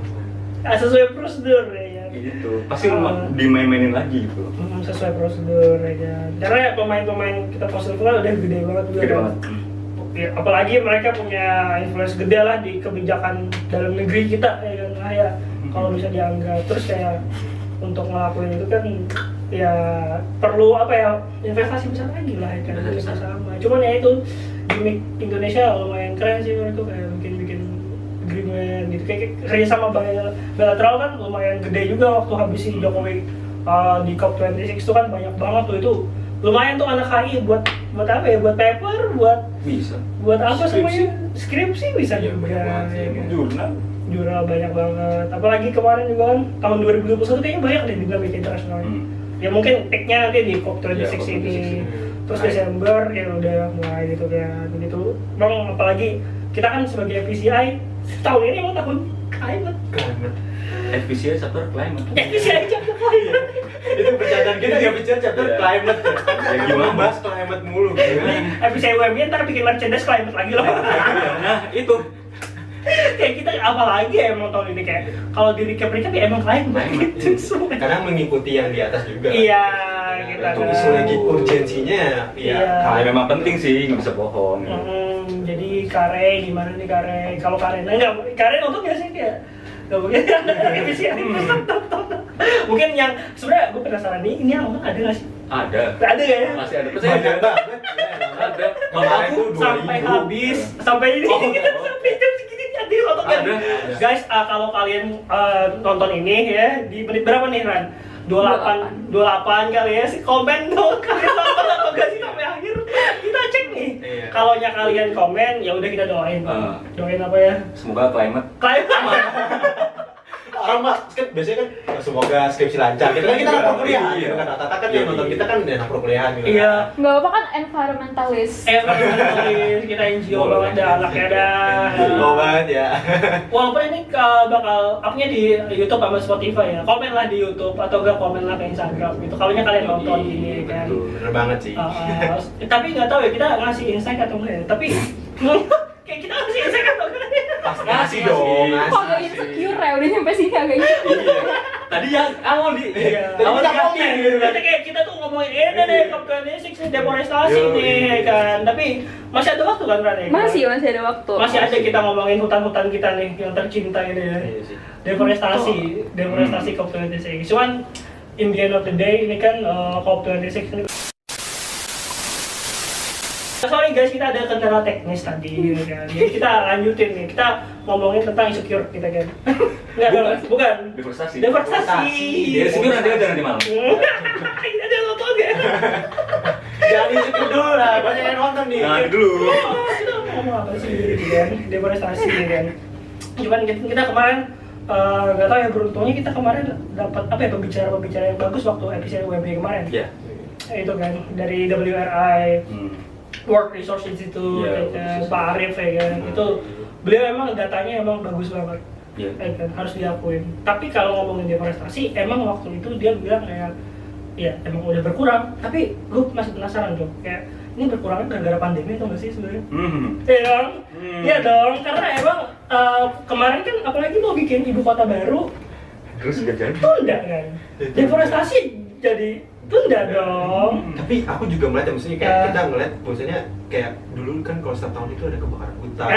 Speaker 2: Sesuai prosedur ya.
Speaker 4: Gitu. Pasti dimain-mainin lagi gitu.
Speaker 2: Sesuai prosedur ya. Karena ya pemain kita fossil fuel udah gede banget juga.
Speaker 4: Gede
Speaker 2: kan.
Speaker 4: banget.
Speaker 2: Ya, apalagi mereka punya influence gede lah di kebijakan dalam negeri kita ya kan. Nah, ya kalau bisa dianggap terus kayak untuk ngelakuin itu kan ya perlu apa ya investasi besar lagi lah ya kan kita sama. Cuman ya itu gimmick Indonesia lumayan keren sih menurut tuh kayak bikin agreement gitu kayak kerja sama bilateral kan lumayan gede juga waktu habis si Jokowi di COP26 itu kan banyak banget tuh itu lumayan tuh anak HI buat apa ya buat paper buat apa semuanya skripsi bisa
Speaker 3: Iya,
Speaker 2: juga
Speaker 3: banyak banget sih,
Speaker 2: ya kan?
Speaker 4: Jurnal
Speaker 2: banyak banget apalagi kemarin juga kan tahun 2021 kayaknya banyak deh dinamika internasional ya mungkin peaknya nanti di COP26
Speaker 4: Ya,
Speaker 2: ini terus
Speaker 3: Baik.
Speaker 2: Desember ya udah mulai gitu kan gitu bang apalagi kita kan sebagai PCI tahun ini emang tahun climate
Speaker 4: FPCI chapter climate.
Speaker 2: PCI chapter climate
Speaker 3: Itu bercandaan kita dia bicara chapter
Speaker 4: Iya.
Speaker 3: climate ya.
Speaker 4: Ya,
Speaker 3: Kita
Speaker 4: gimana?
Speaker 3: bahas climate mulu gitu.
Speaker 2: PCI UMY ntar bikin merchandise climate lagi loh
Speaker 4: Nah, itu
Speaker 2: kayak kita apa lagi ya emang tahun ini kayak kalau di recap ya emang climate gitu semua
Speaker 3: Kadang mengikuti yang di atas juga.
Speaker 2: iya kita
Speaker 3: Untuk isu lagi urgensinya
Speaker 2: Iya.
Speaker 4: ya memang penting sih, nggak bisa bohong.
Speaker 2: Jadi Kare gimana nih Kare? Kalau Kare enggak, Kare nonton nggak sih kayak? Nggak mungkin efisien. Mungkin yang sebenarnya gue penasaran nih, ini yang nonton ada nggak sih?
Speaker 4: Ada.
Speaker 2: Ada ya?
Speaker 4: Masih ada. Percaya
Speaker 3: Banyak
Speaker 4: ada.
Speaker 3: banget.
Speaker 4: Ada.
Speaker 2: Kalau
Speaker 3: Kemarin
Speaker 2: aku
Speaker 3: tuh 2000.
Speaker 2: sampai habis, sampai ini kita sampai jam segini jadi nonton kan?
Speaker 4: Ada.
Speaker 2: Guys, kalau kalian nonton ini ya di menit berapa nih Ran? 28 kali ya, komen dong kalian nonton atau enggak sih sampai akhir kita cek nih.
Speaker 3: Iya.
Speaker 2: Kalau kalian komen ya udah kita doain. Doain apa ya?
Speaker 4: Semoga climate
Speaker 2: Climate.
Speaker 3: Orang mah kan biasanya kan semoga skripsi lancar. Kita kan anak perkuliahan
Speaker 4: Iya.
Speaker 3: gitu kan. Rata-rata kan yang nonton kita kan anak perkuliahan gitu.
Speaker 2: Iya.
Speaker 1: Nggak apa kan environmentalist.
Speaker 2: Kita NGO banget dah anaknya dah.
Speaker 3: Oh banget ya.
Speaker 2: Walaupun ini bakal upnya di YouTube sama Spotify ya. Komen lah di YouTube atau enggak komen lah ke Instagram gitu. Kalau kalian nonton gini kan.
Speaker 3: Betul, bener banget sih.
Speaker 2: Tapi nggak tahu ya kita ngasih insight atau enggak ya. Tapi kayak kita ngasih insight atau enggak?
Speaker 3: Pasti ngasih dong,
Speaker 1: Kok agak insecure ya, udah nyampe sini agak insecure.
Speaker 4: tadi yang awal di
Speaker 2: Awal
Speaker 3: kita
Speaker 2: kita
Speaker 3: komen gitu kan.
Speaker 2: kayak kita tuh ngomongin ini nih COP26 deforestasi nih kan. Tapi masih ada waktu kan Ran?
Speaker 1: Masih ada waktu.
Speaker 2: Masih ada kita ngomongin hutan-hutan kita nih yang tercinta ini ya.
Speaker 3: Iya sih.
Speaker 2: Deforestasi COP26. Cuman in the end of the day ini kan COP26 ini. Sorry guys, kita ada kendala teknis tadi gitu kan. Jadi kita lanjutin nih. Kita ngomongin tentang insecure kita kan. Bukan.
Speaker 4: deforestasi.
Speaker 2: Deforestasi.
Speaker 4: Ya, sebenarnya nanti aja nanti malam.
Speaker 2: Ini ada nonton ya?
Speaker 3: Jangan disebut dulu lah, banyak yang nonton nih.
Speaker 4: Nah, dulu.
Speaker 2: Kita ngomong apa sih gitu kan, deforestasi gitu kan. Cuman kita kemarin nggak tahu ya, beruntungnya kita kemarin dapat apa ya, pembicara yang bagus waktu episode WB kemarin.
Speaker 4: Iya.
Speaker 2: Itu kan dari WRI, World Resource Institute, Pak Arief ya kan. Itu beliau emang datanya emang bagus banget. Kan, harus diakuin. Tapi kalau ngomongin deforestasi, emang waktu itu dia bilang kayak ya emang udah berkurang, tapi gue masih penasaran tuh kayak ini berkurangnya gara-gara pandemi atau nggak sih sebenarnya? Iya dong, iya dong, karena emang kemarin kan apalagi mau bikin ibu kota baru,
Speaker 4: Terus gak jadi.
Speaker 2: tunda kan, deforestasi jadi tunda dong.
Speaker 3: Tapi aku juga melihat ya, maksudnya kayak kita ngeliat, maksudnya kayak dulu kan kalau setiap tahun itu ada kebakaran hutan.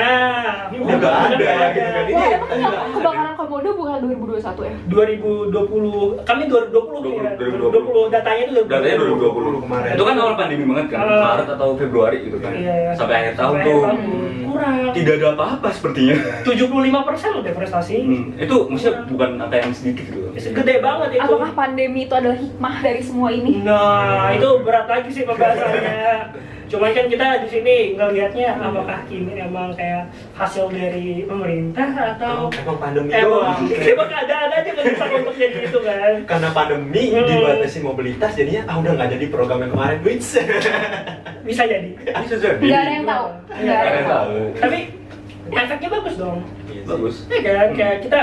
Speaker 2: Ini
Speaker 3: udah nggak ada gitu kan.
Speaker 1: Wah,
Speaker 3: Ini
Speaker 1: emang kebakaran Komodo bukan 2021 ya?
Speaker 2: 2020, kami 2020 ya, 2020 datanya itu
Speaker 4: Datanya 2020
Speaker 3: kemarin.
Speaker 4: Itu kan awal pandemi banget kan, Maret atau Februari gitu kan.
Speaker 2: Iya.
Speaker 4: Sampai akhir tahun
Speaker 2: Sampai
Speaker 4: tuh.
Speaker 2: akhir tahun. Kurang.
Speaker 4: Tidak ada apa-apa sepertinya.
Speaker 2: 75% loh deforestasi.
Speaker 4: Itu maksudnya bukan angka yang sedikit gitu.
Speaker 2: Gede banget itu.
Speaker 1: Apakah pandemi itu adalah hikmah dari semua ini?
Speaker 2: Nah, itu berat lagi sih pembahasannya. Cuman kan kita di sini ngelihatnya apakah ini emang kayak hasil dari pemerintah atau
Speaker 3: emang pandemi
Speaker 2: emang
Speaker 3: doang.
Speaker 2: emang ada aja mendesak untuk jadi itu kan.
Speaker 3: Karena pandemi dibatasi mobilitas, jadinya udah nggak jadi program yang kemarin, Wits.
Speaker 2: Bisa jadi.
Speaker 4: Bisa jadi.
Speaker 1: Nggak ada yang tahu.
Speaker 2: Nggak
Speaker 1: Nggak ada yang tahu.
Speaker 2: Tapi efeknya bagus dong.
Speaker 4: Bagus.
Speaker 2: Ya kan, kayak kita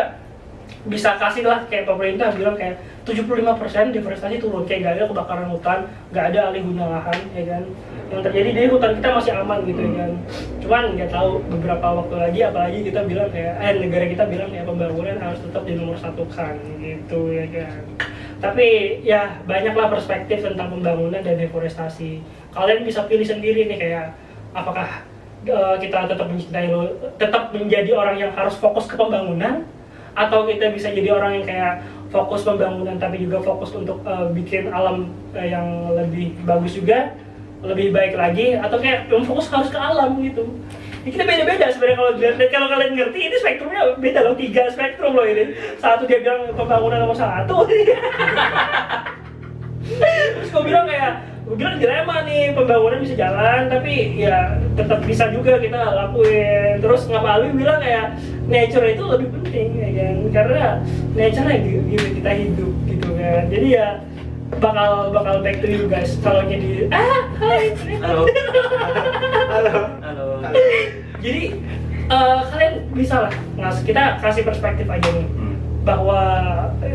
Speaker 2: bisa kasih lah kayak pemerintah bilang kayak 75% deforestasi turun, kayak gak ada kebakaran hutan, gak ada alih guna lahan, ya kan. Yang terjadi di hutan kita masih aman gitu ya kan. Cuman nggak tahu beberapa waktu lagi, apalagi kita bilang kayak negara kita bilang ya pembangunan harus tetap dinomorsatukan gitu ya kan. Tapi ya banyaklah perspektif tentang pembangunan dan deforestasi. Kalian bisa pilih sendiri nih kayak apakah kita tetap menjadi orang yang harus fokus ke pembangunan, atau kita bisa jadi orang yang kayak fokus pembangunan tapi juga fokus untuk bikin alam yang lebih bagus juga, lebih baik lagi, atau kayak fokus harus ke alam gitu. Ya, kita beda-beda sebenarnya kalau dilihat. Kalau kalian ngerti ini spektrumnya beda loh, 3 spektrum loh ini. Satu dia bilang pembangunan nomor 1. Terus gue bilang dilema nih, pembangunan bisa jalan tapi ya tetap bisa juga kita lakuin. Terus ngapa Alwi bilang kayak nature itu lebih penting ya kan, karena nature yang gimana kita hidup gitu kan. Jadi ya bakal back to you guys kalau jadi hai
Speaker 4: Halo.
Speaker 3: Halo.
Speaker 4: Halo.
Speaker 2: jadi kalian bisa lah kita kasih perspektif aja nih bahwa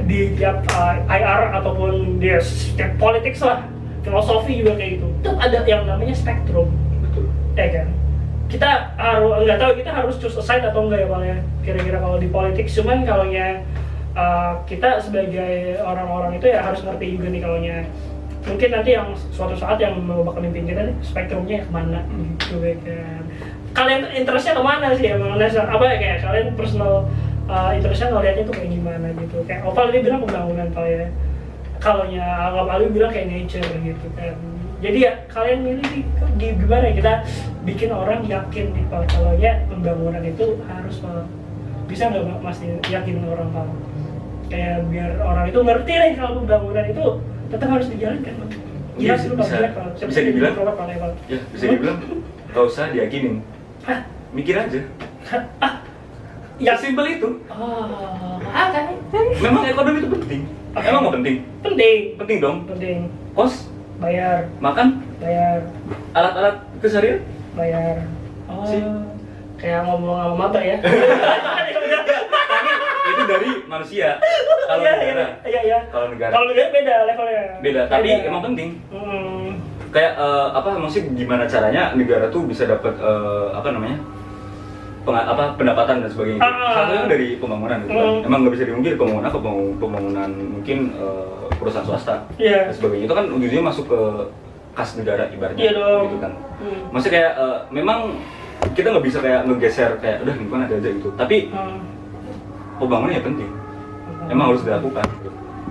Speaker 2: di tiap IR ataupun di setiap politik lah, filosofi juga kayak gitu, itu ada yang namanya spektrum.
Speaker 4: Betul.
Speaker 2: Ya kan, kita harus nggak tahu kita harus choose a side atau enggak ya Bang ya, kira-kira kalau di politik. Cuman kalau kita sebagai orang-orang itu ya harus ngerti juga nih kalau mungkin nanti yang suatu saat yang bakal mimpin kita nih spektrumnya kemana gitu ya kan. Kalian interestnya kemana sih emang? Apa ya, kayak kalian personal interestnya ngeliatnya tuh kayak gimana gitu. Kayak Opal dia bilang pembangunan Pak ya, kalau Anggap Ali bilang kayak nature gitu kan. Jadi ya kalian milih di gimana ya, kita bikin orang yakin nih Pak kalau ya pembangunan itu harus bisa nggak masih yakin orang Pak, kayak biar orang itu ngerti nih kalau pembangunan itu tetap harus dijalankan Pak.
Speaker 4: Iya,
Speaker 2: Jelas lu Pak.
Speaker 4: bisa dibilang. Ya, bisa dibilang nggak usah diyakinin.
Speaker 2: Hah?
Speaker 4: Mikir aja.
Speaker 2: Ya
Speaker 4: Simpel itu.
Speaker 2: kan?
Speaker 4: Memang ekonomi itu penting. Emang nggak penting?
Speaker 2: Penting.
Speaker 4: Penting dong.
Speaker 2: Penting.
Speaker 4: Kos,
Speaker 2: Bayar.
Speaker 4: makan,
Speaker 2: Bayar.
Speaker 4: alat-alat keseharian.
Speaker 2: Bayar. Oh.
Speaker 4: Sih.
Speaker 2: Kayak ngomong sama maba ya.
Speaker 4: Itu dari manusia. Kalau negara.
Speaker 2: Iya.
Speaker 4: Kalau negara.
Speaker 2: Kalau negara beda levelnya.
Speaker 4: Beda, tapi emang penting. Kayak maksudnya gimana caranya negara tuh bisa dapat pendapatan dan sebagainya. Satunya dari pembangunan gitu kan. Emang nggak bisa dimungkiri pembangunan mungkin perusahaan swasta dan sebagainya. Itu kan ujungnya masuk ke kas negara ibaratnya.
Speaker 2: Iya dong.
Speaker 4: Gitu kan. Maksudnya kayak memang kita nggak bisa kayak ngegeser kayak udah lingkungan ada aja gitu. Tapi pembangunan ya penting. Emang harus dilakukan.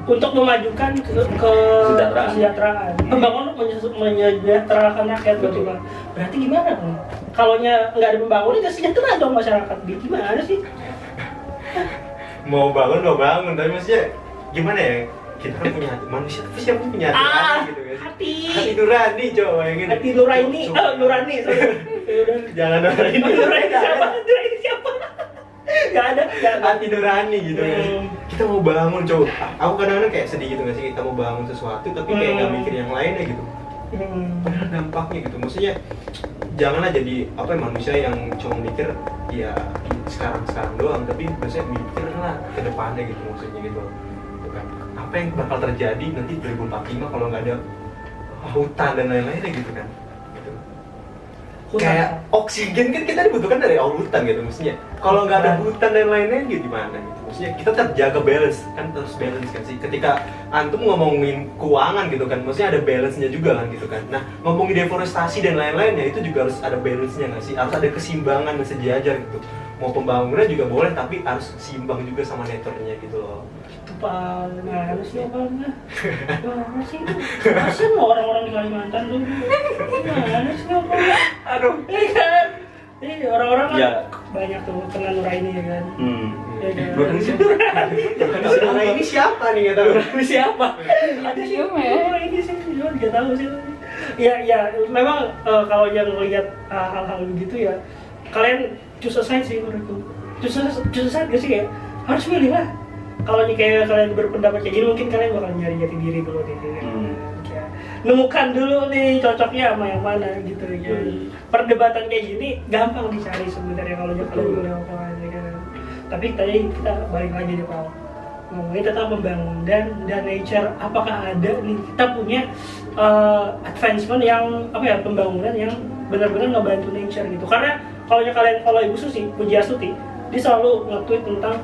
Speaker 2: Untuk memajukan ke kesejahteraan. Pembangunan menyejahterakan rakyat berarti Pak. Berarti gimana Bang? Kalau nggak ada pembangunan, nggak sejahtera dong masyarakat. Gimana sih?
Speaker 3: Mau bangun, tapi maksudnya gimana ya? kita kan punya hati, manusia tapi siapa punya hati gitu kan?
Speaker 2: Hati
Speaker 3: nurani coba yang ini.
Speaker 2: hati nurani, nurani, sorry.
Speaker 3: Jangan nurani.
Speaker 2: Nurani siapa? Nurani siapa? Gak ada.
Speaker 3: Hati nurani gitu kan. Kita mau bangun coba. Aku kadang-kadang kayak sedih gitu nggak sih, kita mau bangun sesuatu tapi kayak nggak mikir yang lainnya gitu. Padahal dampaknya gitu, maksudnya janganlah jadi manusia yang cuma mikir ya sekarang doang, tapi biasanya mikir lah ke depannya gitu, maksudnya gitu kan. Apa yang bakal terjadi nanti 2045 kalau nggak ada hutan dan lain-lainnya gitu kan gitu. Kayak oksigen kan kita dibutuhkan dari hutan gitu, maksudnya kalau nggak ada hutan dan lain-lain gitu gimana gitu, maksudnya kita terjaga balance kan, terus balance kan sih ketika antum ngomongin keuangan gitu kan, maksudnya ada balance-nya juga kan gitu kan. Nah ngomongin deforestasi dan lain-lainnya itu juga harus ada balance-nya nggak sih, harus ada keseimbangan dan sejajar gitu. Mau pembangunan juga boleh tapi harus seimbang juga sama nature-nya gitu loh.
Speaker 2: Itu Pak, mana sih apanya? Mana sih itu? Kasian loh orang-orang di Kalimantan tuh. Mana sih apanya?
Speaker 3: Aduh.
Speaker 2: Iya kan? Ini orang-orang kan
Speaker 4: Ya.
Speaker 2: banyak tuh kena Nuraini ya kan? Ya kan?
Speaker 4: Nurani siapa?
Speaker 3: Nah ini siapa nih nggak tahu.
Speaker 4: Nurani siapa?
Speaker 2: Ada sih,
Speaker 1: Cium ya?
Speaker 2: ini sih, cuma nggak tahu sih. Ya, memang kalau yang lihat hal-hal begitu ya, kalian choose a side sih menurutku. Choose a side gak sih, kayak harus milih lah. Kalau kayak kalian berpendapat kayak gini, mungkin kalian bakal nyari jati diri dulu nih. Kayak nemukan dulu nih cocoknya sama yang mana gitu ya. Perdebatan kayak gini gampang dicari sebenarnya kalau kalian boleh ngomong aja kan. Tapi tadi kita balik lagi nih Pak, ngomongin tentang pembangunan dan nature. Apakah ada nih kita punya advancement yang pembangunan yang benar-benar ngebantu nature gitu? Karena kalau kalian follow Ibu Susi Pujiastuti, dia selalu nge-tweet tentang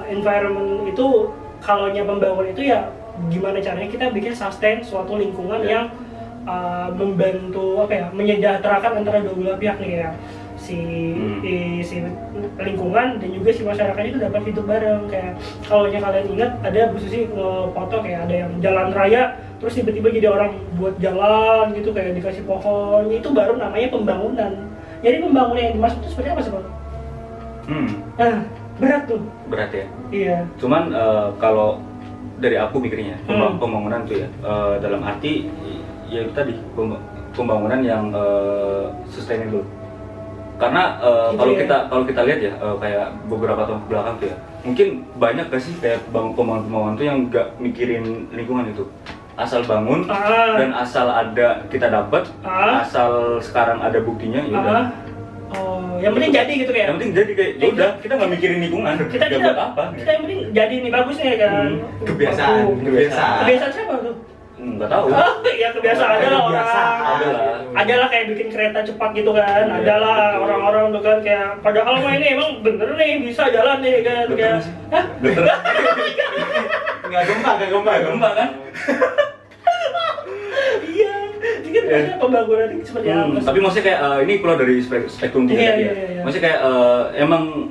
Speaker 2: environment itu, kalau pembangunan itu ya gimana caranya kita bikin sustain suatu lingkungan yang membantu menyejahterakan antara dua belah pihak nih ya, si lingkungan dan juga si masyarakatnya itu dapat hidup bareng. Kayak kalau kalian ingat ada Bu Susi nge-foto kayak ada yang jalan raya terus tiba-tiba jadi orang buat jalan gitu, kayak dikasih pohon, itu baru namanya pembangunan. Jadi pembangunan yang dimaksud itu seperti apa sih Bang? Nah, berat tuh.
Speaker 4: Berat ya.
Speaker 2: Iya.
Speaker 4: Cuman kalau dari aku mikirnya pembangunan tuh ya dalam arti ya itu tadi pembangunan yang sustainable. Karena kalau kita lihat ya kayak beberapa tahun belakang tuh ya, mungkin banyak gak sih kayak pembangunan tuh yang nggak mikirin lingkungan itu, asal bangun dan asal ada kita dapat, asal sekarang ada buktinya ya udah.
Speaker 2: Oh, yang penting jadi gitu kayak.
Speaker 4: Yang penting jadi kayak ya udah, kita nggak mikirin lingkungan.
Speaker 2: Kita
Speaker 4: buat apa?
Speaker 2: Kita yang penting jadi nih, bagus nih kan.
Speaker 3: Kebiasaan.
Speaker 2: Kebiasaan siapa tuh?
Speaker 4: Nggak tahu.
Speaker 2: Ya kebiasaan adalah orang. Adalah kayak bikin kereta cepat gitu kan. Adalah orang-orang tuh kan kayak padahal mah ini emang bener nih bisa jalan nih kan kayak.
Speaker 4: Bener.
Speaker 3: Nggak gempa kan?
Speaker 2: Iya. Ini kan pembangunan ini seperti apa?
Speaker 4: Tapi maksudnya kayak ini keluar dari spektrum tinggi tadi ya. Maksudnya kayak emang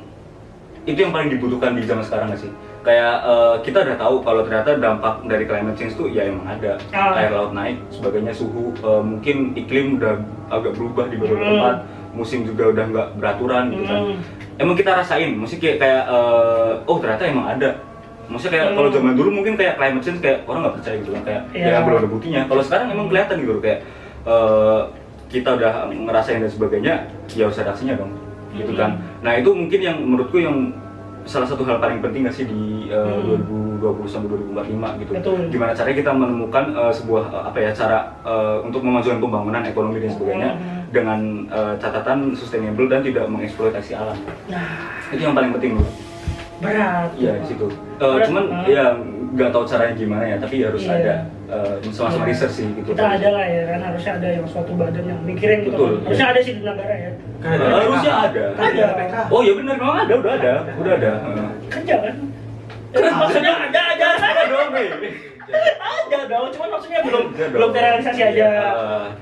Speaker 4: itu yang paling dibutuhkan di zaman sekarang nggak sih? Kayak kita udah tahu kalau ternyata dampak dari climate change tuh ya emang ada. Air laut naik, sebagainya, suhu, mungkin iklim udah agak berubah di beberapa tempat, musim juga udah nggak beraturan gitu kan. Emang kita rasain, maksudnya kayak oh ternyata emang ada. Maksudnya kayak kalau zaman dulu mungkin kayak climate change kayak orang nggak percaya gitu kan, kayak ya belum ada buktinya. Kalau sekarang emang kelihatan gitu kayak kita udah ngerasain dan sebagainya, ya harus ada aksinya dong, gitu kan. Nah itu mungkin yang menurutku yang salah satu hal paling penting nggak sih di 2020 sampai 2045 gitu.
Speaker 2: Betul.
Speaker 4: Gimana caranya kita menemukan sebuah cara untuk memajukan pembangunan ekonomi dan sebagainya dengan catatan sustainable dan tidak mengeksploitasi alam.
Speaker 2: Nah,
Speaker 4: itu yang paling penting loh.
Speaker 2: Berat.
Speaker 4: Iya di situ. Cuman ya nggak tahu caranya gimana ya, tapi harus ada sama-sama research sih gitu.
Speaker 2: Kita ada lah ya kan, harusnya ada yang suatu badan yang mikirin gitu.
Speaker 4: Betul,
Speaker 2: Harusnya ada sih di negara ya.
Speaker 4: Harusnya ada.
Speaker 2: Ada.
Speaker 4: Oh ya benar, memang ada, udah ada.
Speaker 2: Kerja kan? Maksudnya ada dong. Ada dong, cuman maksudnya belum terrealisasi aja.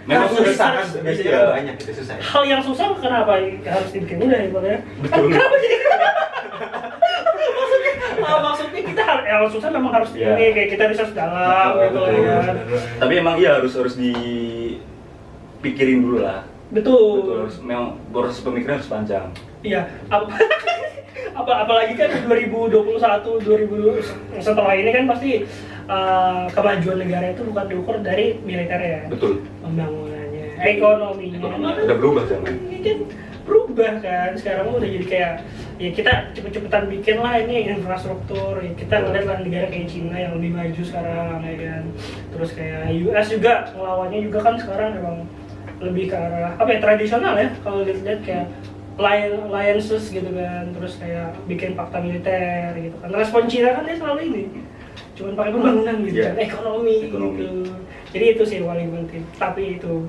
Speaker 4: Memang
Speaker 3: susah kan, biasanya banyak itu susah.
Speaker 2: Hal yang susah kenapa harus dibikin mudah ya Pak ya?
Speaker 4: Betul.
Speaker 2: Kenapa jadi maksudnya kita yang susah memang harus ini kayak kita riset dalam gitu ya kan.
Speaker 4: Tapi emang iya harus dipikirin dulu lah.
Speaker 2: Betul.
Speaker 4: Memang proses pemikiran harus panjang.
Speaker 2: Iya. Apalagi kan 2021, setelah ini kan pasti kemajuan negara itu bukan diukur dari militer ya.
Speaker 4: Betul.
Speaker 2: Pembangunannya, ekonominya.
Speaker 4: Udah berubah zaman.
Speaker 2: Kan berubah kan, sekarang udah jadi kayak ya kita cepet-cepetan bikin lah ini infrastruktur ya, kita ngeliat lah negara kayak Cina yang lebih maju sekarang ya kan, terus kayak US juga ngelawannya juga kan sekarang emang lebih ke arah apa ya, tradisional ya kalau dilihat kayak alliances gitu kan, terus kayak bikin fakta militer gitu kan. Respon Cina kan dia selalu ini cuman pakai pembangunan gitu kan, ekonomi gitu. Jadi itu sih yang paling penting. Tapi itu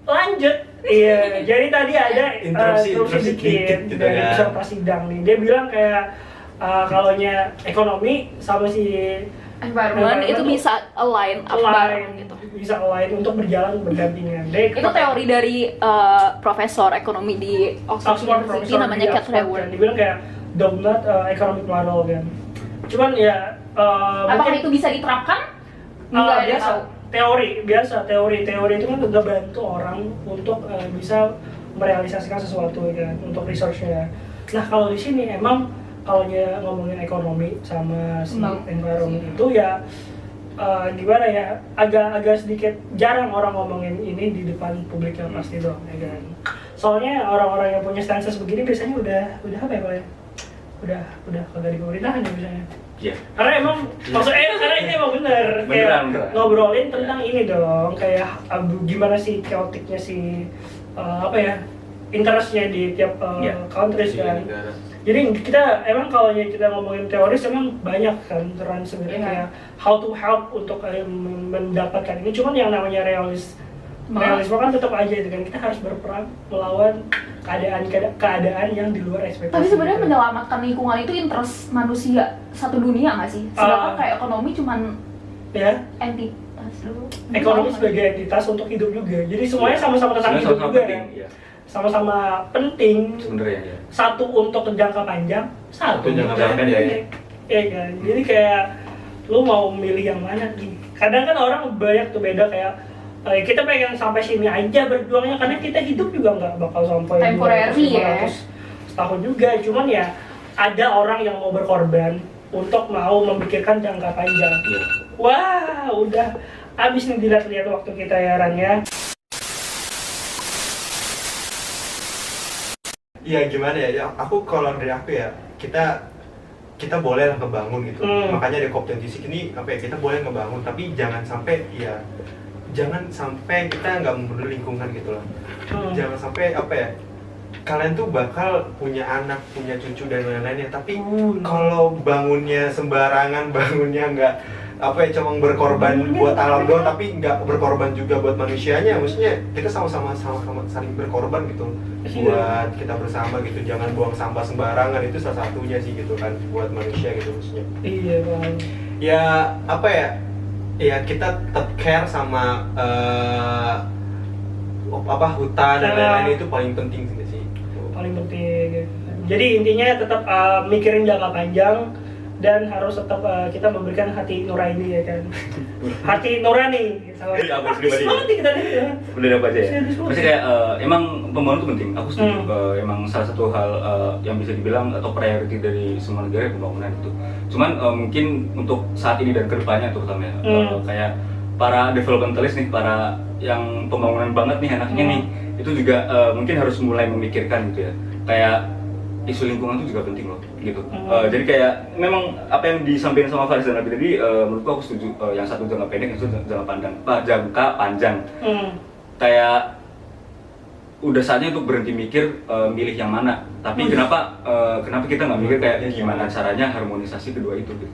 Speaker 2: lanjut, iya. Jadi tadi ada interupsi dikit
Speaker 3: gitu
Speaker 2: dari
Speaker 3: ya.
Speaker 2: peserta sidang nih. Dia bilang kayak kalaunya ekonomi sama si
Speaker 1: environment itu bisa align up bareng gitu.
Speaker 2: Bisa align untuk berjalan berdampingan.
Speaker 1: Itu teori dari profesor ekonomi di Oxford University namanya Cat Raworth.
Speaker 2: Dia bilang kayak dominant economic model kan. Cuman ya
Speaker 1: apakah itu bisa diterapkan? Enggak ada
Speaker 2: biasa.
Speaker 1: tahu.
Speaker 2: Teori itu kan udah bantu orang untuk bisa merealisasikan sesuatu kan, untuk research-nya. Nah kalau di sini emang kalau ngomongin ekonomi sama si environment itu ya gimana ya, agak sedikit jarang orang ngomongin ini di depan publiknya pasti dong ya kan. Soalnya orang-orang yang punya stances begini biasanya udah apa ya Pak ya? Udah kagak di pemerintahan ya biasanya.
Speaker 4: Iya.
Speaker 2: Karena emang maksudnya karena ini emang bener kayak ngobrolin tentang ini dong, kayak gimana sih chaoticnya si apa ya, interestnya di tiap countries kan. Jadi kita emang kalau kita ngomongin teoris emang banyak kan terang sebenarnya kayak how to help untuk mendapatkan ini. Cuman yang namanya realisme kan tetap aja itu kan, kita harus berperang melawan keadaan yang di luar ekspektasi.
Speaker 1: Tapi sebenarnya menyelamatkan lingkungan itu interest manusia satu dunia nggak sih? Sedangkan kayak ekonomi cuman entitas dulu.
Speaker 2: Ekonomi sebagai entitas untuk hidup juga. Jadi semuanya sama-sama tentang hidup juga kan. Sama-sama penting.
Speaker 4: Sebenarnya ya.
Speaker 2: Satu untuk jangka panjang, satu
Speaker 3: jangka pendek ya.
Speaker 2: Iya kan. Jadi kayak lu mau milih yang mana nih? Kadang kan orang banyak tuh beda kayak kita pengen sampai sini aja berjuangnya karena kita hidup juga nggak bakal sampai 200-500 tahun juga. Cuman ya ada orang yang mau berkorban untuk mau memikirkan jangka panjang.
Speaker 4: Iya.
Speaker 2: Wah, udah abis nih dilihat-lihat waktu kita ya Ran ya.
Speaker 3: Iya gimana ya, aku kalau dari aku ya, kita boleh lah ngebangun gitu. Makanya di COP26 ini apa ya, kita boleh ngebangun, tapi jangan sampai kita nggak mempeduli lingkungan gitu loh. Jangan sampai apa ya, kalian tuh bakal punya anak, punya cucu dan lain-lainnya, tapi kalau bangunnya sembarangan, bangunnya nggak apa ya, cuma berkorban buat alam doang, tapi nggak berkorban juga buat manusianya. Maksudnya kita sama-sama saling berkorban gitu buat kita bersama gitu. Jangan buang sampah sembarangan, itu salah satunya sih gitu kan buat manusia gitu maksudnya.
Speaker 2: Iya bang.
Speaker 3: Ya apa ya, ya kita tetap care sama hutan dan lain-lain, itu paling penting sih.
Speaker 2: Paling penting. Jadi intinya tetap mikirin jangka panjang dan harus tetap kita memberikan hati nurani ya kan. Hati nurani.
Speaker 4: Jadi aku pribadi.
Speaker 2: Kita ya.
Speaker 4: Udah apa aja ya. Maksudnya kayak emang pembangunan itu penting. Aku setuju. Emang salah satu hal yang bisa dibilang atau priority dari semua negara pembangunan itu. Cuman mungkin untuk saat ini dan kedepannya terutama kayak para developmentalist nih, para yang pembangunan banget nih anaknya nih, itu juga mungkin harus mulai memikirkan gitu ya. Kayak isu lingkungan itu juga penting loh gitu. Jadi kayak memang apa yang disampaikan sama Faris dan Nabi tadi, menurutku aku setuju. Yang satu jangka pendek, yang satu jangka panjang. Kayak udah saatnya untuk berhenti mikir milih yang mana. Tapi kenapa kita nggak mikir kayak gimana caranya harmonisasi kedua itu gitu.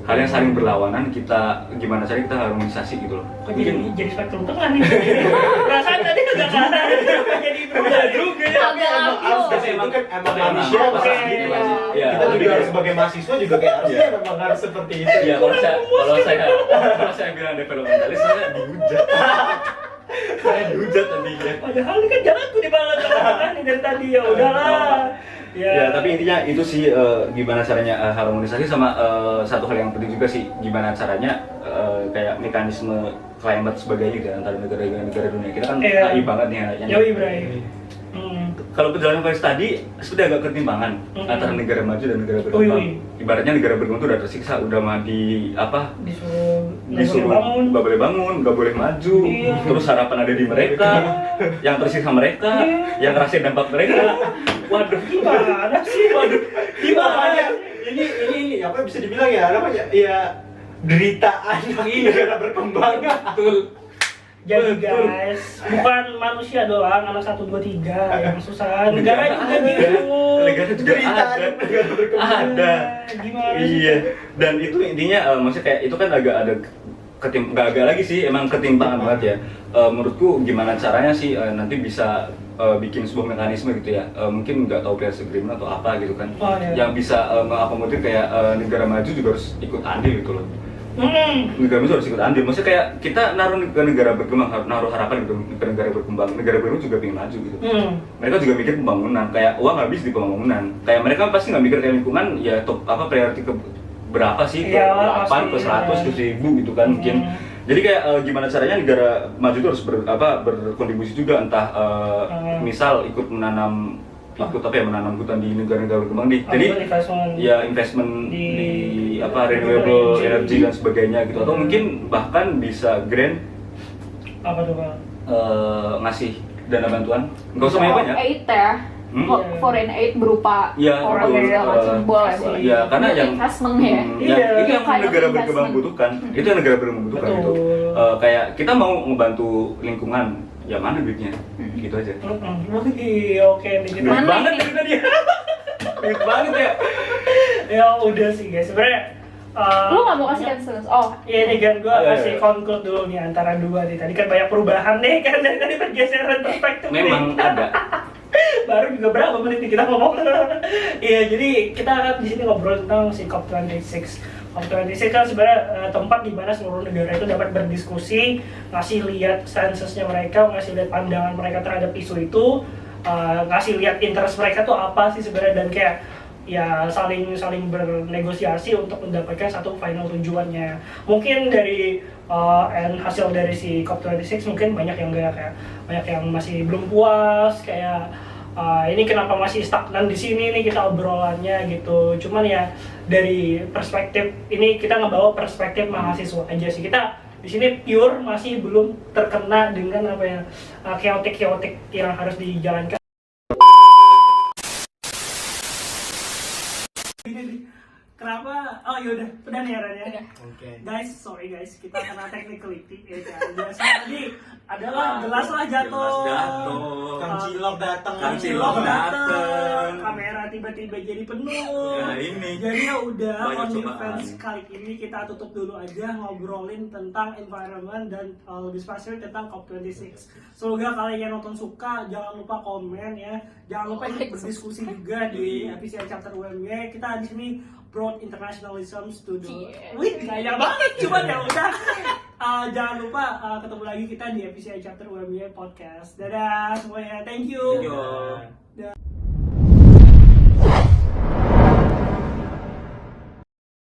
Speaker 4: Hal yang saling berlawanan, kita gimana caranya kita harmonisasi gitu loh.
Speaker 2: Kok jadi spektrum tengah nih? Perasaan tadi agak kanan, jadi berubah juga ya.
Speaker 3: Itu kan emang manusia pasti gitu kan. Kita juga harus sebagai mahasiswa juga kayak harusnya memang harus seperti itu.
Speaker 4: Iya, kalau saya bilang developmentalis, saya dihujat. Saya dihujat tadinya.
Speaker 2: Padahal ini kan jalanku di bawah tengah nih dari tadi, ya udahlah.
Speaker 4: Ya, tapi intinya itu sih gimana caranya harmonisasi sama satu hal yang penting juga sih, gimana caranya kayak mekanisme climate sebagainya gitu antara negara-negara dunia. Kita kan AI banget nih anaknya.
Speaker 2: Yoi, Bray.
Speaker 4: kalau perjalanan case tadi sebenarnya agak ketimpangan antara negara maju dan negara berkembang. Ibaratnya negara berkembang itu udah tersiksa, udah mah disuruh nggak boleh bangun, nggak boleh maju, terus harapan ada di mereka, yang tersiksa mereka, yang ngerasain dampak mereka. Waduh,
Speaker 2: gimana sih?
Speaker 4: Waduh,
Speaker 3: Gimana? Ini apa bisa dibilang ya namanya? Ya deritaan negara berkembang.
Speaker 4: betul.
Speaker 2: Jadi guys, bukan manusia doang, anak 1, 2, 3 yang susah. Negara juga gitu.
Speaker 4: Negara juga ada.
Speaker 2: Gimana sih?
Speaker 4: Iya. Dan itu intinya maksudnya kayak itu kan agak ada nggak agak lagi sih, emang ketimpangan banget ya. Menurutku gimana caranya sih nanti bisa bikin sebuah mekanisme gitu ya. Mungkin nggak tahu Paris Agreement atau apa gitu kan. Yang bisa mengakomodir kayak negara maju juga harus ikut andil gitu loh. Negara itu harus ikut andil, maksudnya kayak kita naruh ke negara berkembang, naruh harapan gitu ke negara berkembang juga pengen maju gitu. Mereka juga mikir pembangunan, kayak uang habis di pembangunan, kayak mereka pasti nggak mikir kayak lingkungan, ya top apa priority ke berapa sih, ke 8, ke 100, ke 1000 gitu kan mungkin. Jadi kayak gimana caranya negara maju itu harus berkontribusi juga, entah misal ikut menanam hutan di negara-negara berkembang nih. Jadi investment di renewable energy dan sebagainya gitu, atau mungkin bahkan bisa grant
Speaker 2: apa tuh Bang?
Speaker 4: Ngasih dana bantuan, nggak usah banyak.
Speaker 1: Aid ya. Foreign aid berupa
Speaker 4: orang
Speaker 1: segala macam boleh.
Speaker 4: Ya karena yang
Speaker 1: investment ya.
Speaker 4: Itu yang negara berkembang butuhkan. Itu yang negara berkembang butuhkan gitu. Kayak kita mau ngebantu lingkungan, ya mana duitnya? Gitu aja.
Speaker 2: Oke,
Speaker 4: duit banget dari tadi. Duit banget ya.
Speaker 2: Ya udah sih guys, sebenarnya
Speaker 1: lu nggak mau kasih cancel? Oh
Speaker 2: iya nih kan, gue kasih conclude dulu nih antara dua nih. Tadi kan banyak perubahan nih kan, dari tadi pergeseran perspektif.
Speaker 4: Memang ada.
Speaker 2: Baru juga berapa menit nih kita ngomong. Iya, jadi kita akan di sini ngobrol tentang si COP26. COP26 kan sebenarnya tempat di mana seluruh negara itu dapat berdiskusi, ngasih lihat stances-nya mereka, ngasih lihat pandangan mereka terhadap isu itu, ngasih lihat interest mereka tuh apa sih sebenarnya, dan kayak ya saling bernegosiasi untuk mendapatkan satu final tujuannya. Mungkin dari hasil dari si COP26 mungkin banyak yang banyak yang masih belum puas, kayak ini kenapa masih stagnan di sini nih kita obrolannya gitu. Cuman ya dari perspektif ini kita ngebawa perspektif mahasiswa aja sih. Kita di sini pure masih belum terkena dengan chaotic yang harus dijalankan. Kenapa? Oh yaudah, udah nih Aaron ya.
Speaker 3: Oke.
Speaker 2: Guys, sorry guys, kita kena technicality ya kan. Biasa tadi adalah gelas lah jatuh.
Speaker 3: Kang Cilok datang.
Speaker 2: Kamera tiba-tiba jadi penuh.
Speaker 4: Ya ini.
Speaker 2: Jadi ya udah,
Speaker 4: Banyak
Speaker 2: OnlyFans kali ini kita tutup dulu aja ngobrolin tentang environment dan lebih spesifik tentang COP26. Semoga kalian yang nonton suka, jangan lupa komen ya. Jangan lupa ikut berdiskusi juga di episode chapter UMY. Kita di sini brought internationalism to the gaya banget, cuma ya udah. Jangan lupa ketemu lagi kita di episode chapter UMY podcast. Dadah semuanya, thank you.